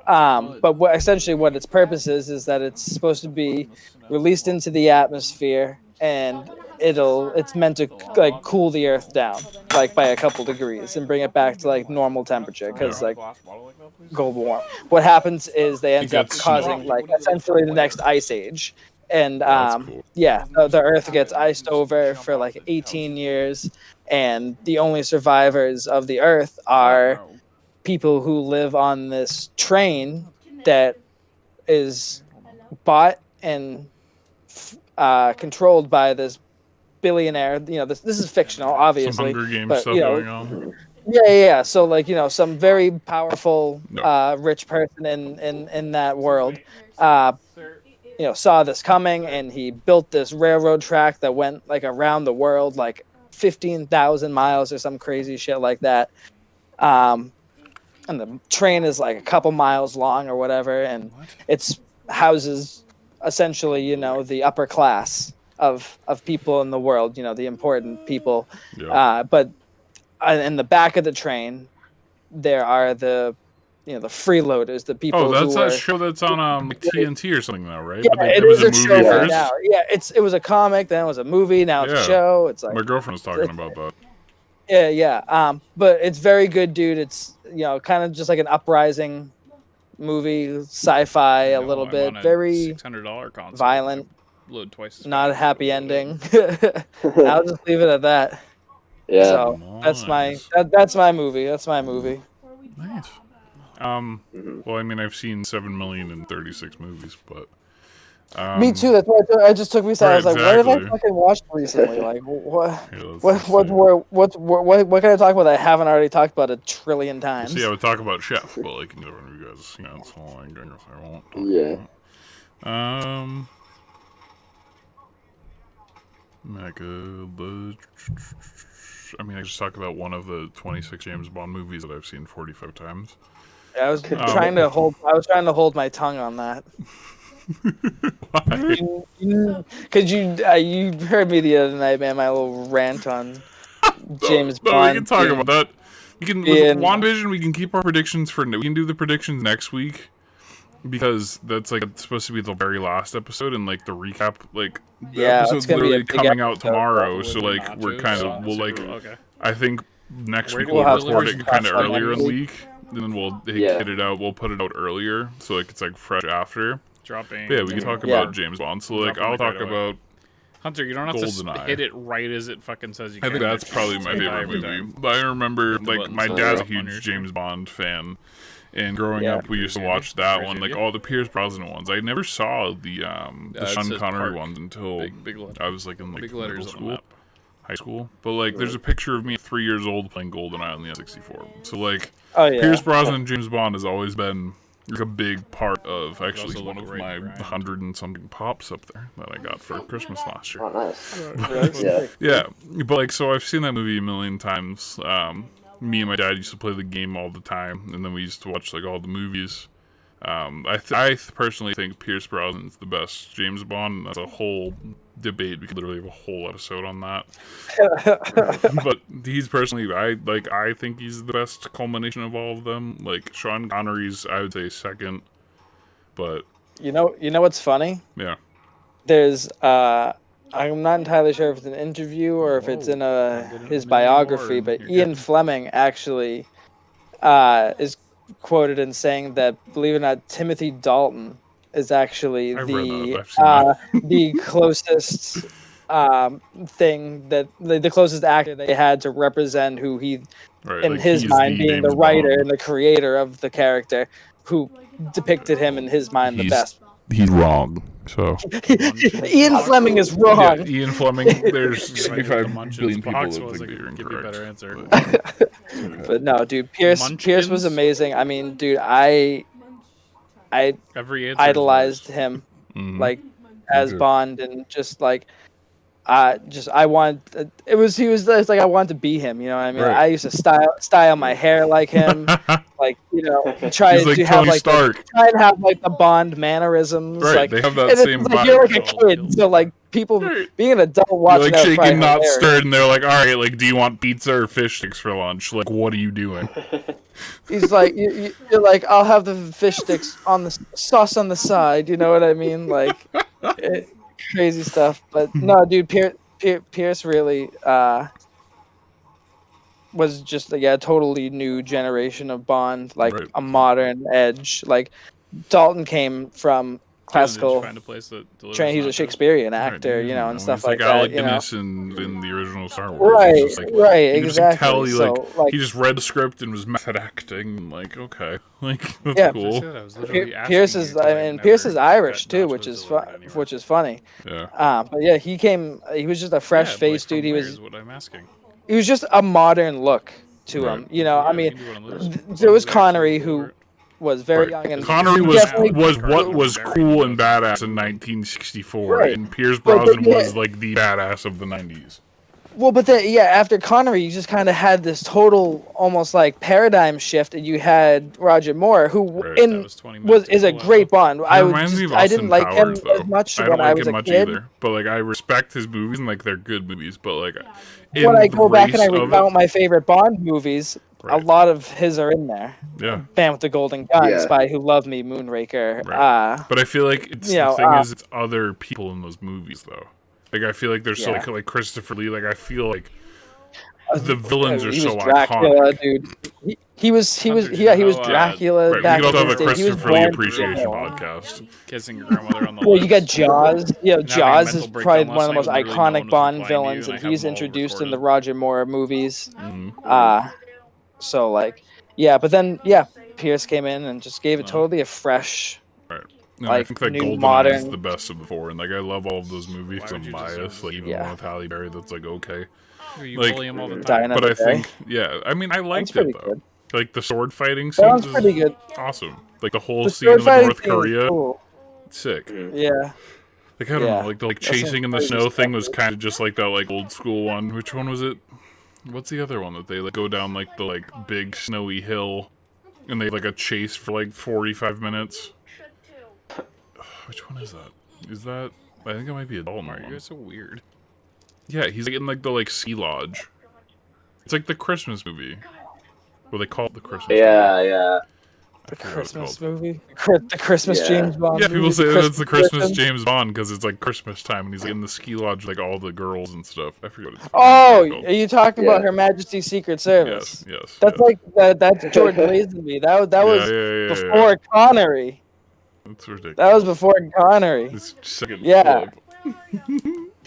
But essentially what its purpose is that it's supposed to be released into the atmosphere, and it's meant to like cool the Earth down like by a couple degrees and bring it back to like normal temperature, because like global warming. What happens is they end up causing like essentially the next ice age. And cool. the Earth gets iced over for like 18 years, and the only survivors of the Earth are people who live on this train that is bought and controlled by this billionaire. You know, this is fictional, obviously. Some Hunger Games but, stuff you know, going on. Yeah. So like, you know, some very powerful rich person in that world you know, saw this coming, and he built this railroad track that went like around the world, like 15,000 miles or some crazy shit like that. And the train is like a couple miles long or whatever, and it's houses essentially, you know, the upper class of people in the world, you know, the important people. Yeah. But in the back of the train, there are the freeloaders, the people. Oh, that's who that are, show that's on TNT or something now, right? Yeah, But it was is a show movie right first. now. Yeah, it was a comic, then it was a movie, now it's a show. It's like my girlfriend was talking about that. Yeah. But it's very good, dude. It's, you know, kind of just like an uprising movie, sci-fi a little bit, very $600 console. violent, Load twice. not a happy ending. I'll just leave it at that. Yeah. So that's my movie. That's my movie. Nice. Well, I mean, I've seen 7,036 movies, but me too. That's why it just took me. I was like, what have I exactly. fucking watched recently? Like, what? Yeah, What can I talk about that I haven't already talked about 1 trillion times? See, I would talk about Chef, but like, you guys, you know, it's all I guess I won't. Yeah. I mean, I just talk about one of the 26 James Bond movies that I've seen 45 times. I was trying to hold my tongue on that. Why? Because you heard me the other night, man. My little rant on James No, Bond. we can talk being- about that. We can with WandaVision. We can keep our predictions for. We can do the predictions next week because that's like it's supposed to be the very last episode and like the recap. Like the Yeah, it's episode's gonna be a literally big coming out episode, tomorrow, probably so like nachos, we're kind of we'll like. okay. I think next We're week gonna we'll have record some it kind of stuff on earlier in next the week. week, and then we'll Yeah. get it out. We'll put it out earlier, so like it's like fresh after. Dropping. But yeah, we can talk Yeah. about James Bond. So like Dropping I'll like talk right away. about. Hunter, you don't have to GoldenEye. hit it right as it fucking says you I can. think that's probably my Say die favorite every movie. time. I remember, Hit the like, button my so dad's a it's up on your huge screen. James Bond fan, and growing Yeah. up, we used to Appreciate watch it. that Appreciate one, like it. all the Pierce Brosnan ones. I never saw the it Sean says Connery Park. ones until Big letter. I was like in like Big middle letters on the school, map. high school. But like, there's a picture of me at 3 years old playing GoldenEye on the N64. So like, Oh yeah. Pierce Brosnan and James Bond has always been like a big part of actually also one look of great, my right? 100 and something pops up there that I got for Christmas last year. Oh, nice. Yeah. Yeah. Yeah, but like, so I've seen that movie a million times. Me and my dad used to play the game all the time, and then we used to watch like all the movies. I personally think Pierce Brosnan's the best James Bond. And that's a whole debate. We could literally have a whole episode on that. But he's personally, I think he's the best culmination of all of them. Like Sean Connery's, I would say second, but You know what's funny? yeah. There's I'm not entirely sure if it's an interview or if it's in his biography, but Ian Fleming actually is quoted in saying that, believe it or not, Timothy Dalton is actually I've read that. I've seen that. the closest thing that the closest actor they had to represent who he, Right, in like, his he's mind, being the James writer Bond. and the creator of the character, who depicted him in his mind the best. He's wrong. So Ian Fleming is yeah, wrong. Ian Fleming. There's You're right, 65 the Munchkins billion people box that was, think I that you're could give you a better incorrect. answer. But no, dude, Pierce was amazing. I mean, dude, I Every answer idolized him Mhm. like as too. Bond, and just like I want he was it's like I wanted to be him, you know what I mean? Right. I used to style my hair like him, like, you know, try He's like to have Tony like Stark. try and have like the Bond mannerisms, Right, like they have that and it's same like you're like a vibe. kid, so like people Right. being an adult You're watching like that was probably shaking, not hilarious. stirred, and they're like, "All right, like, do you want pizza or fish sticks for lunch? Like, what are you doing?" He's like, you're like, I'll have the fish sticks on the sauce on the side. You know what I mean? Like, crazy stuff. But no, dude, Pierce really was just a totally new generation of Bond, like Right. a modern edge. Like Dalton came from classical Find a place that delivers training. He was a nachos. Shakespearean Right, actor, you know, and he's stuff like like Alec that. You know? Guinness in the original Star Wars. Right, He's just like, right, you can just tell exactly. he, So, like, like, he just read the script and was method acting. And like, okay, like that's Yeah. cool. I was literally asking Pierce you is, 'cause I I've mean, Pierce never is Irish got too, nachos which is delivered anywhere. which is funny. Yeah. But yeah, he was just a fresh Yeah, but, face from dude. He where was is what I'm asking. just a modern look to Right. him. You know, I Yeah, mean, you can do one of those. there was Actually Connery deliver who it. was very Right. young and Connery was definitely what was Very cool and good. badass in 1964, Right. and Pierce But Brosnan yeah. was like the badass of the 90s. well, but then after Connery, you just kind of had this total almost like paradigm shift, and you had Roger Moore, who Right. That in was 20 minutes is a to pull great out. Bond. He I reminds me of I Austin didn't like Powers, him though. as much I when don't I like was him a much kid. either, but like I respect his movies and like they're good movies. But like When I go back and I race of recount my favorite Bond movies, Right. a lot of his are in there. yeah. Band with the Golden Gun, Yeah. Spy Who Loved Me, Moonraker. Right. But I feel like it's you know, the thing is it's other people in those movies though. Like I feel like there's so Yeah. like Christopher Lee. Like I feel like the villains are he so was Dracula, iconic. dude. He was Hunter, Dracula Right, back we could also in have his a day. He was Christopher Lee born appreciation to kill. podcast. Kissing your grandmother on the Well, lips. you got Jaws. You know, And having a Jaws is mental probably breakdown one of the most last night, literally no one iconic was Bond replying to you, villains, and I and have he's them all introduced in the recorded. Roger Moore movies. Mhm. So like, but then Pierce came in and just gave it totally a fresh. Right. And Like, I think that new GoldenEye is modern- the best of the four, and like I love all of those movies. Why 'Cause would I'm you just biased, say like even Yeah. the one with Halle Berry, that's like okay. You like, bully him all the Die time. Another But I Day. think, I mean, I liked pretty it though. good. Like the sword fighting That one's scenes pretty is good. awesome. Like the whole The scene sword in fighting North scene was Korea, cool. sick. Yeah. Like I don't Yeah. know, like the That's some chasing in the crazy snow stuff, thing was dude. kind of just like that like old school one. Which one was it? What's the other one that they like go down like the like big snowy hill, and they have like a chase for like 45 minutes. Which one is that? Is that? I think it might be a Dalton Are you one. guys so weird? Yeah, he's like in like the like ski lodge. It's like the Christmas movie. Well, they call it the Christmas. Yeah, yeah. The forget what it's Christmas called. movie, the Christmas Yeah. James Bond. Yeah, people movie, say that it's the Christmas edition. James Bond because it's like Christmas time and he's like in the ski lodge with like all the girls and stuff. I forget what it's Oh, called. are you talking about Yeah. Her Majesty's Secret Service? Yes. That's like that's George Lazenby. That was yeah. before Connery. That's ridiculous. That was before Connery. This second Yeah. flip.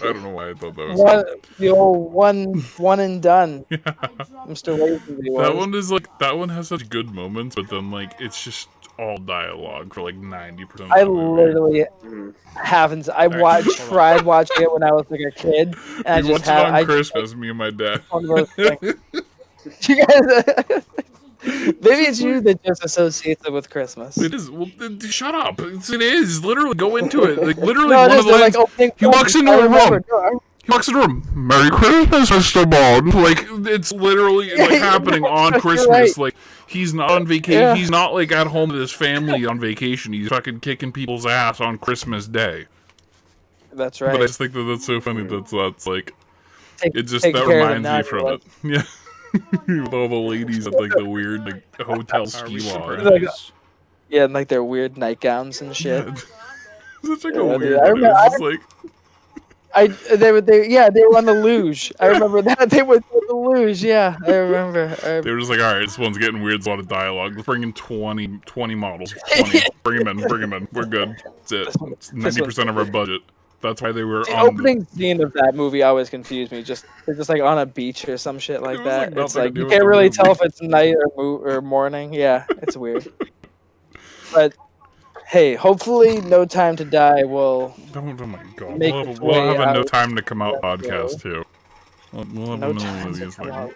I don't know why I thought that was. One, the old one and done. Mr. Lazenby was. That one is like that one has such good moments, but then like it's just all dialogue for like 90% of I the movie. literally haven't. I tried watching it when I was like a kid, and I We just watched it have. on I Christmas, me and my dad. one of those things. You guys, maybe it's you that just associates it with Christmas. It is. Well, shut up. It is. Literally, go into it. Like, literally, No, it one is, of the they're lines. like opening He walks into I a remember, room. no, I- He walks in the room. Merry Christmas, Mr. Bond. Like, it's literally like happening on You're Christmas. right. Like, he's not on vacation. Yeah. He's not like at home with his family on vacation. He's fucking kicking people's ass on Christmas Day. That's But I right. just think that that's so funny. That's like. It just take that care of them reminds now, me from you're it. Yeah. With all the ladies at like the weird like hotel ski lodge. Like, yeah, and like their weird nightgowns and shit. Such like Yeah, a dude, weird. I It remember- was just like. They were on the luge. I remember that they were on the luge. Yeah, I remember. They were just like, all right, this one's getting weird. There's a lot of dialogue. Let's bring in 20 models. 20. Bring them in. We're good. That's it. It's 90% of our budget. That's why they were The on opening scene of that movie always confused me. They're just like on a beach or some shit like was, that. like, It's nothing to like do you with can't the really movie. tell if it's night or morning. Yeah, it's weird. But hey, hopefully, No Time to Die will. Oh my god. Make We'll have, its we'll have way a No out. Time to Come Out Let's podcast too. We'll have No a million Time of to these. Come Like, Out.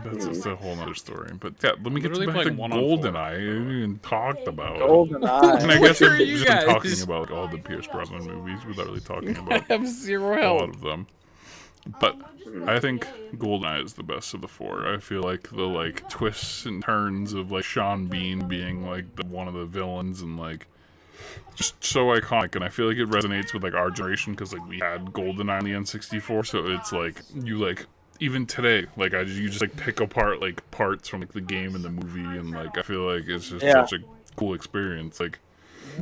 that's just a whole other story. But yeah, let me get Literally back to playing 1-on-4. GoldenEye. We haven't even talked about it. GoldenEye. And I guess Where are I've you just been guys? talking about all the Pierce Brosnan movies without really talking about I have zero a help. lot of them. But I think GoldenEye is the best of the four. I feel like the like twists and turns of like Sean Bean being like one of the villains and like just so iconic, and I feel like it resonates with like our generation because like we had GoldenEye on the N64, so it's like you like even today like you just like pick apart like parts from like the game and the movie, and like I feel like it's just Yeah. such a cool experience. Like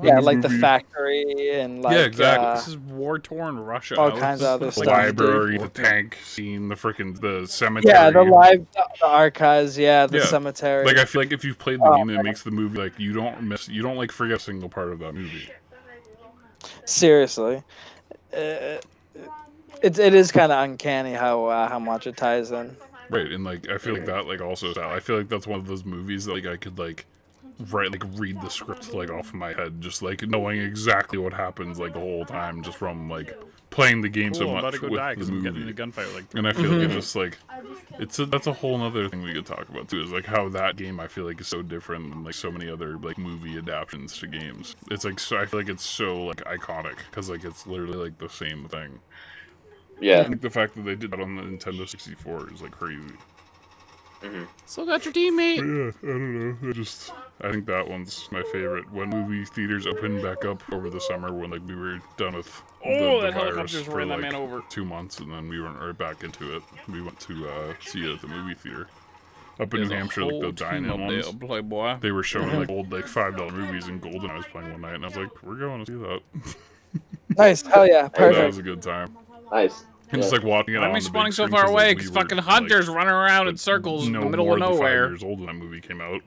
Yeah, this like the movie- factory and like exactly. This is war-torn Russia. all How kinds is of other this, The stuff, library, the dude. tank scene, the cemetery. yeah, the archives, yeah, the Yeah. cemetery. Like I feel like if you've played the Oh, game, it man. makes the movie like you don't like forget a single part of that movie. Seriously, it is kind of uncanny how much it ties in. Right, and like I feel like that like also I feel like that's one of those movies that like I could like read the script like off of my head, just like knowing exactly what happens like the whole time, just from like playing the game so Cool, I'm much about to go with die the because I'm getting in a movie. gunfight like And I feel like it's just like that's a whole other thing we could talk about too, is like how that game I feel like is so different than like so many other like movie adaptations to games. It's like so I feel like it's so like iconic because like it's literally like the same thing. Yeah. Like the fact that they did that on the Nintendo 64 is like crazy. Still got your teammate. But yeah, I don't know. I think that one's my favorite. When movie theaters opened back up over the summer, when like we were done with Oh, the that virus helicopter's for ran that like man over. 2 months, and then we went right back into it. We went to see it at the movie theater up in There's New a Hampshire, like the whole team dine-in up ones. there, Playboy. They were showing like old like $5 movies, and GoldenEye was playing one night, and I was like, "We're going to see that." Nice, hell yeah, That perfect. was a good time. Nice. And just like watching it Why on am I the spawning big so screen, far 'cause, away? like, Because we were, fucking like, hunters running around in circles in no the middle more of than 5 nowhere. years old when that movie came out.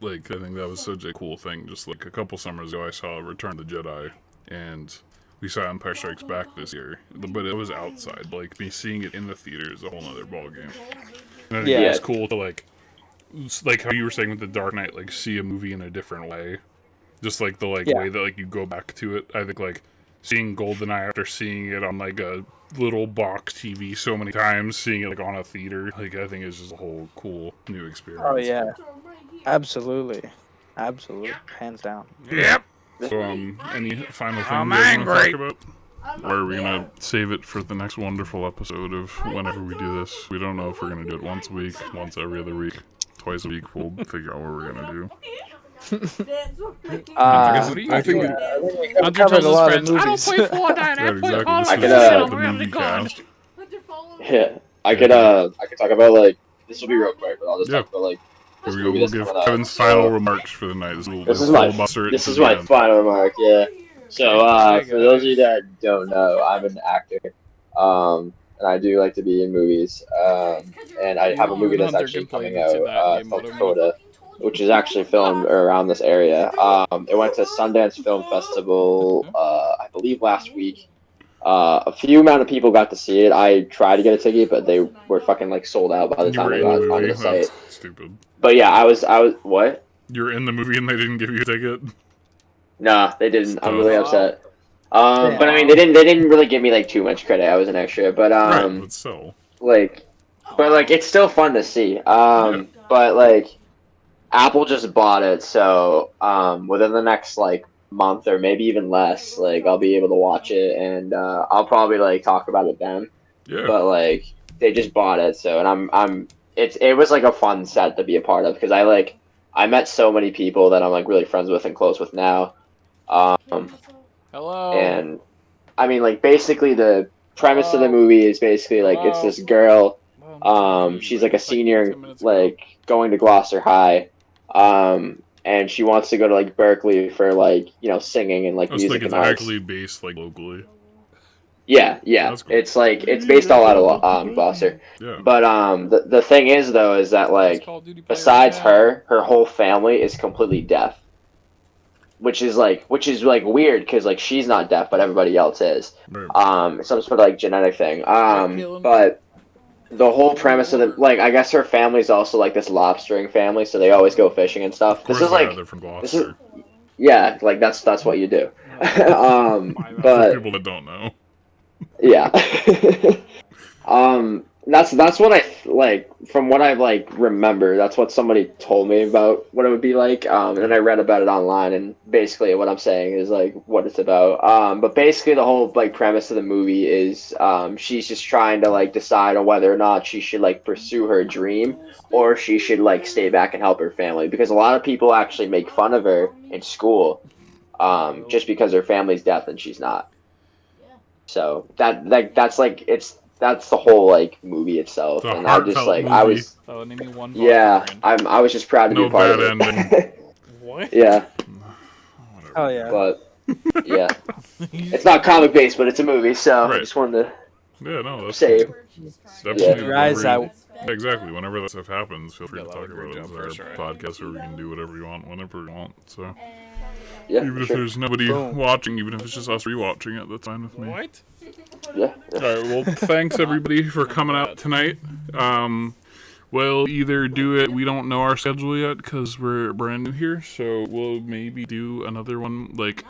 Like I think that was such a cool thing. Just like a couple summers ago, I saw Return of the Jedi, and we saw Empire Strikes Back this year. But it was outside. Like me seeing it in the theater is a whole other ballgame. And I think Yeah. it was cool to like how you were saying with the Dark Knight, like see a movie in a different way. Just like the Yeah. way that like you go back to it. I think like seeing GoldenEye after seeing it on like a little box TV so many times, seeing it like on a theater, like I think it's just a whole cool new experience. Oh yeah, absolutely, hands down. Yep. So any final things I'm you guys want to angry. talk about? Or are we gonna save it for the next wonderful episode of whenever we do this? We don't know if we're gonna do it once a week, once every other week, twice a week. We'll figure out what we're gonna do. I think Hunter tells his friends, I don't movies. play Fortnite, I Yeah, play exactly. Call of This I Duty. could, Shut uh, up, the we're having a movie gun. cast. Yeah, I could talk about like this will be real quick, but I'll just Yeah. talk about like Here this we go. movie We'll that's give coming out. Kevin's final remarks for the night. This is my final remark. Yeah. So Hey, for those of guys. you that don't know, I'm an actor, and I do like to be in movies. And I have a You movie and that's Hunter actually can play coming to that out game called mode, I mean. Coda, which is actually filmed around this area. It went to Sundance Film Festival, I believe last week. A few amount of people got to see it. I tried to get a ticket, but they were fucking like sold out by the You time were I in got the onto movie. the site. That's stupid. But yeah, I was what? You were in the movie and they didn't give you a ticket. Nah, they didn't. I'm Stop. really upset. But I mean, they didn't really give me like too much credit. I was an extra, but Right, but still. like it's still fun to see. But like Apple just bought it, so within the next like month or maybe even less, like I'll be able to watch it, and I'll probably like talk about it then. Yeah. But like they just bought it, so and it was like a fun set to be a part of because I met so many people that I'm like really friends with and close with now. Hello. And I mean, like, basically the premise of the movie is basically like it's this girl. She's like a senior, like going to Gloucester High, and she wants to go to like Berkeley for like singing and like It's music like it's and arts. actually based like locally. Yeah. That's cool. It's based all out of Gloucester. Yeah. But the thing is though is that like Call of Duty player besides now. her whole family is completely deaf. Which is weird because like she's not deaf but everybody else is. Right. Some sort of like genetic thing. But the whole premise of the like I guess her family's also like this lobstering family, so they always go fishing and stuff. Of course, This is like they're from this is Gloucester. yeah, like that's what you do. For But people that don't know. yeah. That's what I like from what I've like remember. That's what somebody told me about what it would be like. And then I read about it online, and basically what I'm saying is like what it's about. But basically the whole like premise of the movie is she's just trying to like decide on whether or not she should like pursue her dream or she should like stay back and help her family, because a lot of people actually make fun of her in school just because her family's deaf and she's not. So that's the whole like movie itself, It's a and I just heartfelt like movie. I was Oh, name me one. yeah Barbarian. I was just proud to be No a part of bad it. ending. What? Yeah, Oh yeah. but yeah, it's not comic based, but it's a movie, so I Right. just wanted to Yeah, no, that's say cool. Definitely. Your eyes whenever out. Yeah, exactly. Whenever that stuff happens, feel free Yeah, to that talk would be a about it. great It's job our for sure. podcast where we can do whatever you want, whenever we want. So yeah, even for if sure. there's nobody Boom. watching, even if it's just us rewatching it, that's fine with me. What? Yeah. All right. Well, thanks everybody for coming out tonight. We'll either do it. We don't know our schedule yet because we're brand new here, so we'll maybe do another one. Like,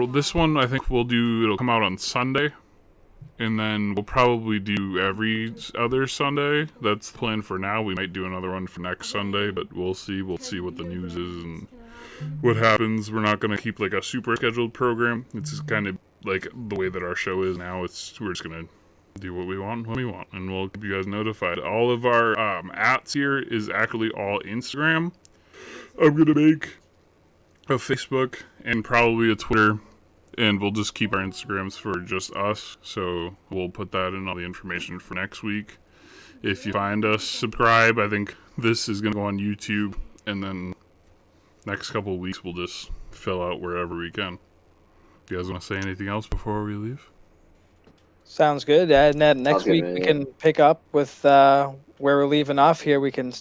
this one I think we'll do. It'll come out on Sunday, and then we'll probably do every other Sunday. That's the plan for now. We might do another one for next Sunday, but we'll see. We'll see what the news is and what happens. We're not gonna keep like a super scheduled program. It's just kind of like the way that our show is now. We're just gonna do what we want when we want, and we'll keep you guys notified. All of our ats here is actually all Instagram. I'm gonna make a Facebook and probably a Twitter, and we'll just keep our Instagrams for just us. So we'll put that in all the information for next week. If you find us, subscribe. I think this is gonna go on YouTube, and then next couple of weeks we'll just fill out wherever we can. You guys want to say anything else before we leave? Sounds good. And then next Sounds good, week man, we yeah. can pick up with where we're leaving off here. We can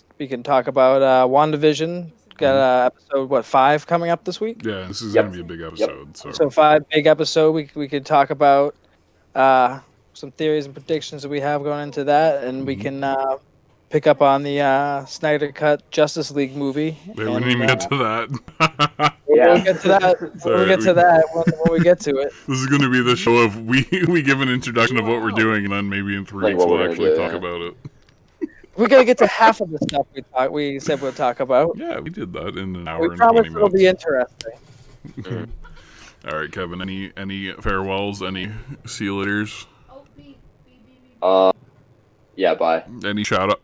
talk about WandaVision. Got episode 5 coming up this week. Yeah, this is Yep. gonna be a big episode. So So 5 big episode. We could talk about some theories and predictions that we have going into that, and we can pick up on the Snyder Cut Justice League movie. yeah, we and, didn't even get to that. We'll get to that. Sorry, We'll get to that when we get to it. This is going to be the show of we give an introduction of what we're doing, and then maybe in 3 Like weeks what we'll we're gonna actually do, talk yeah. about it. We're gonna get to half of the stuff we said we'll talk about. Yeah, we did that in an hour We and promise 20 it'll be minutes. interesting. All right, Kevin. Any farewells? Any see you laters? Yeah, bye. Any shout out?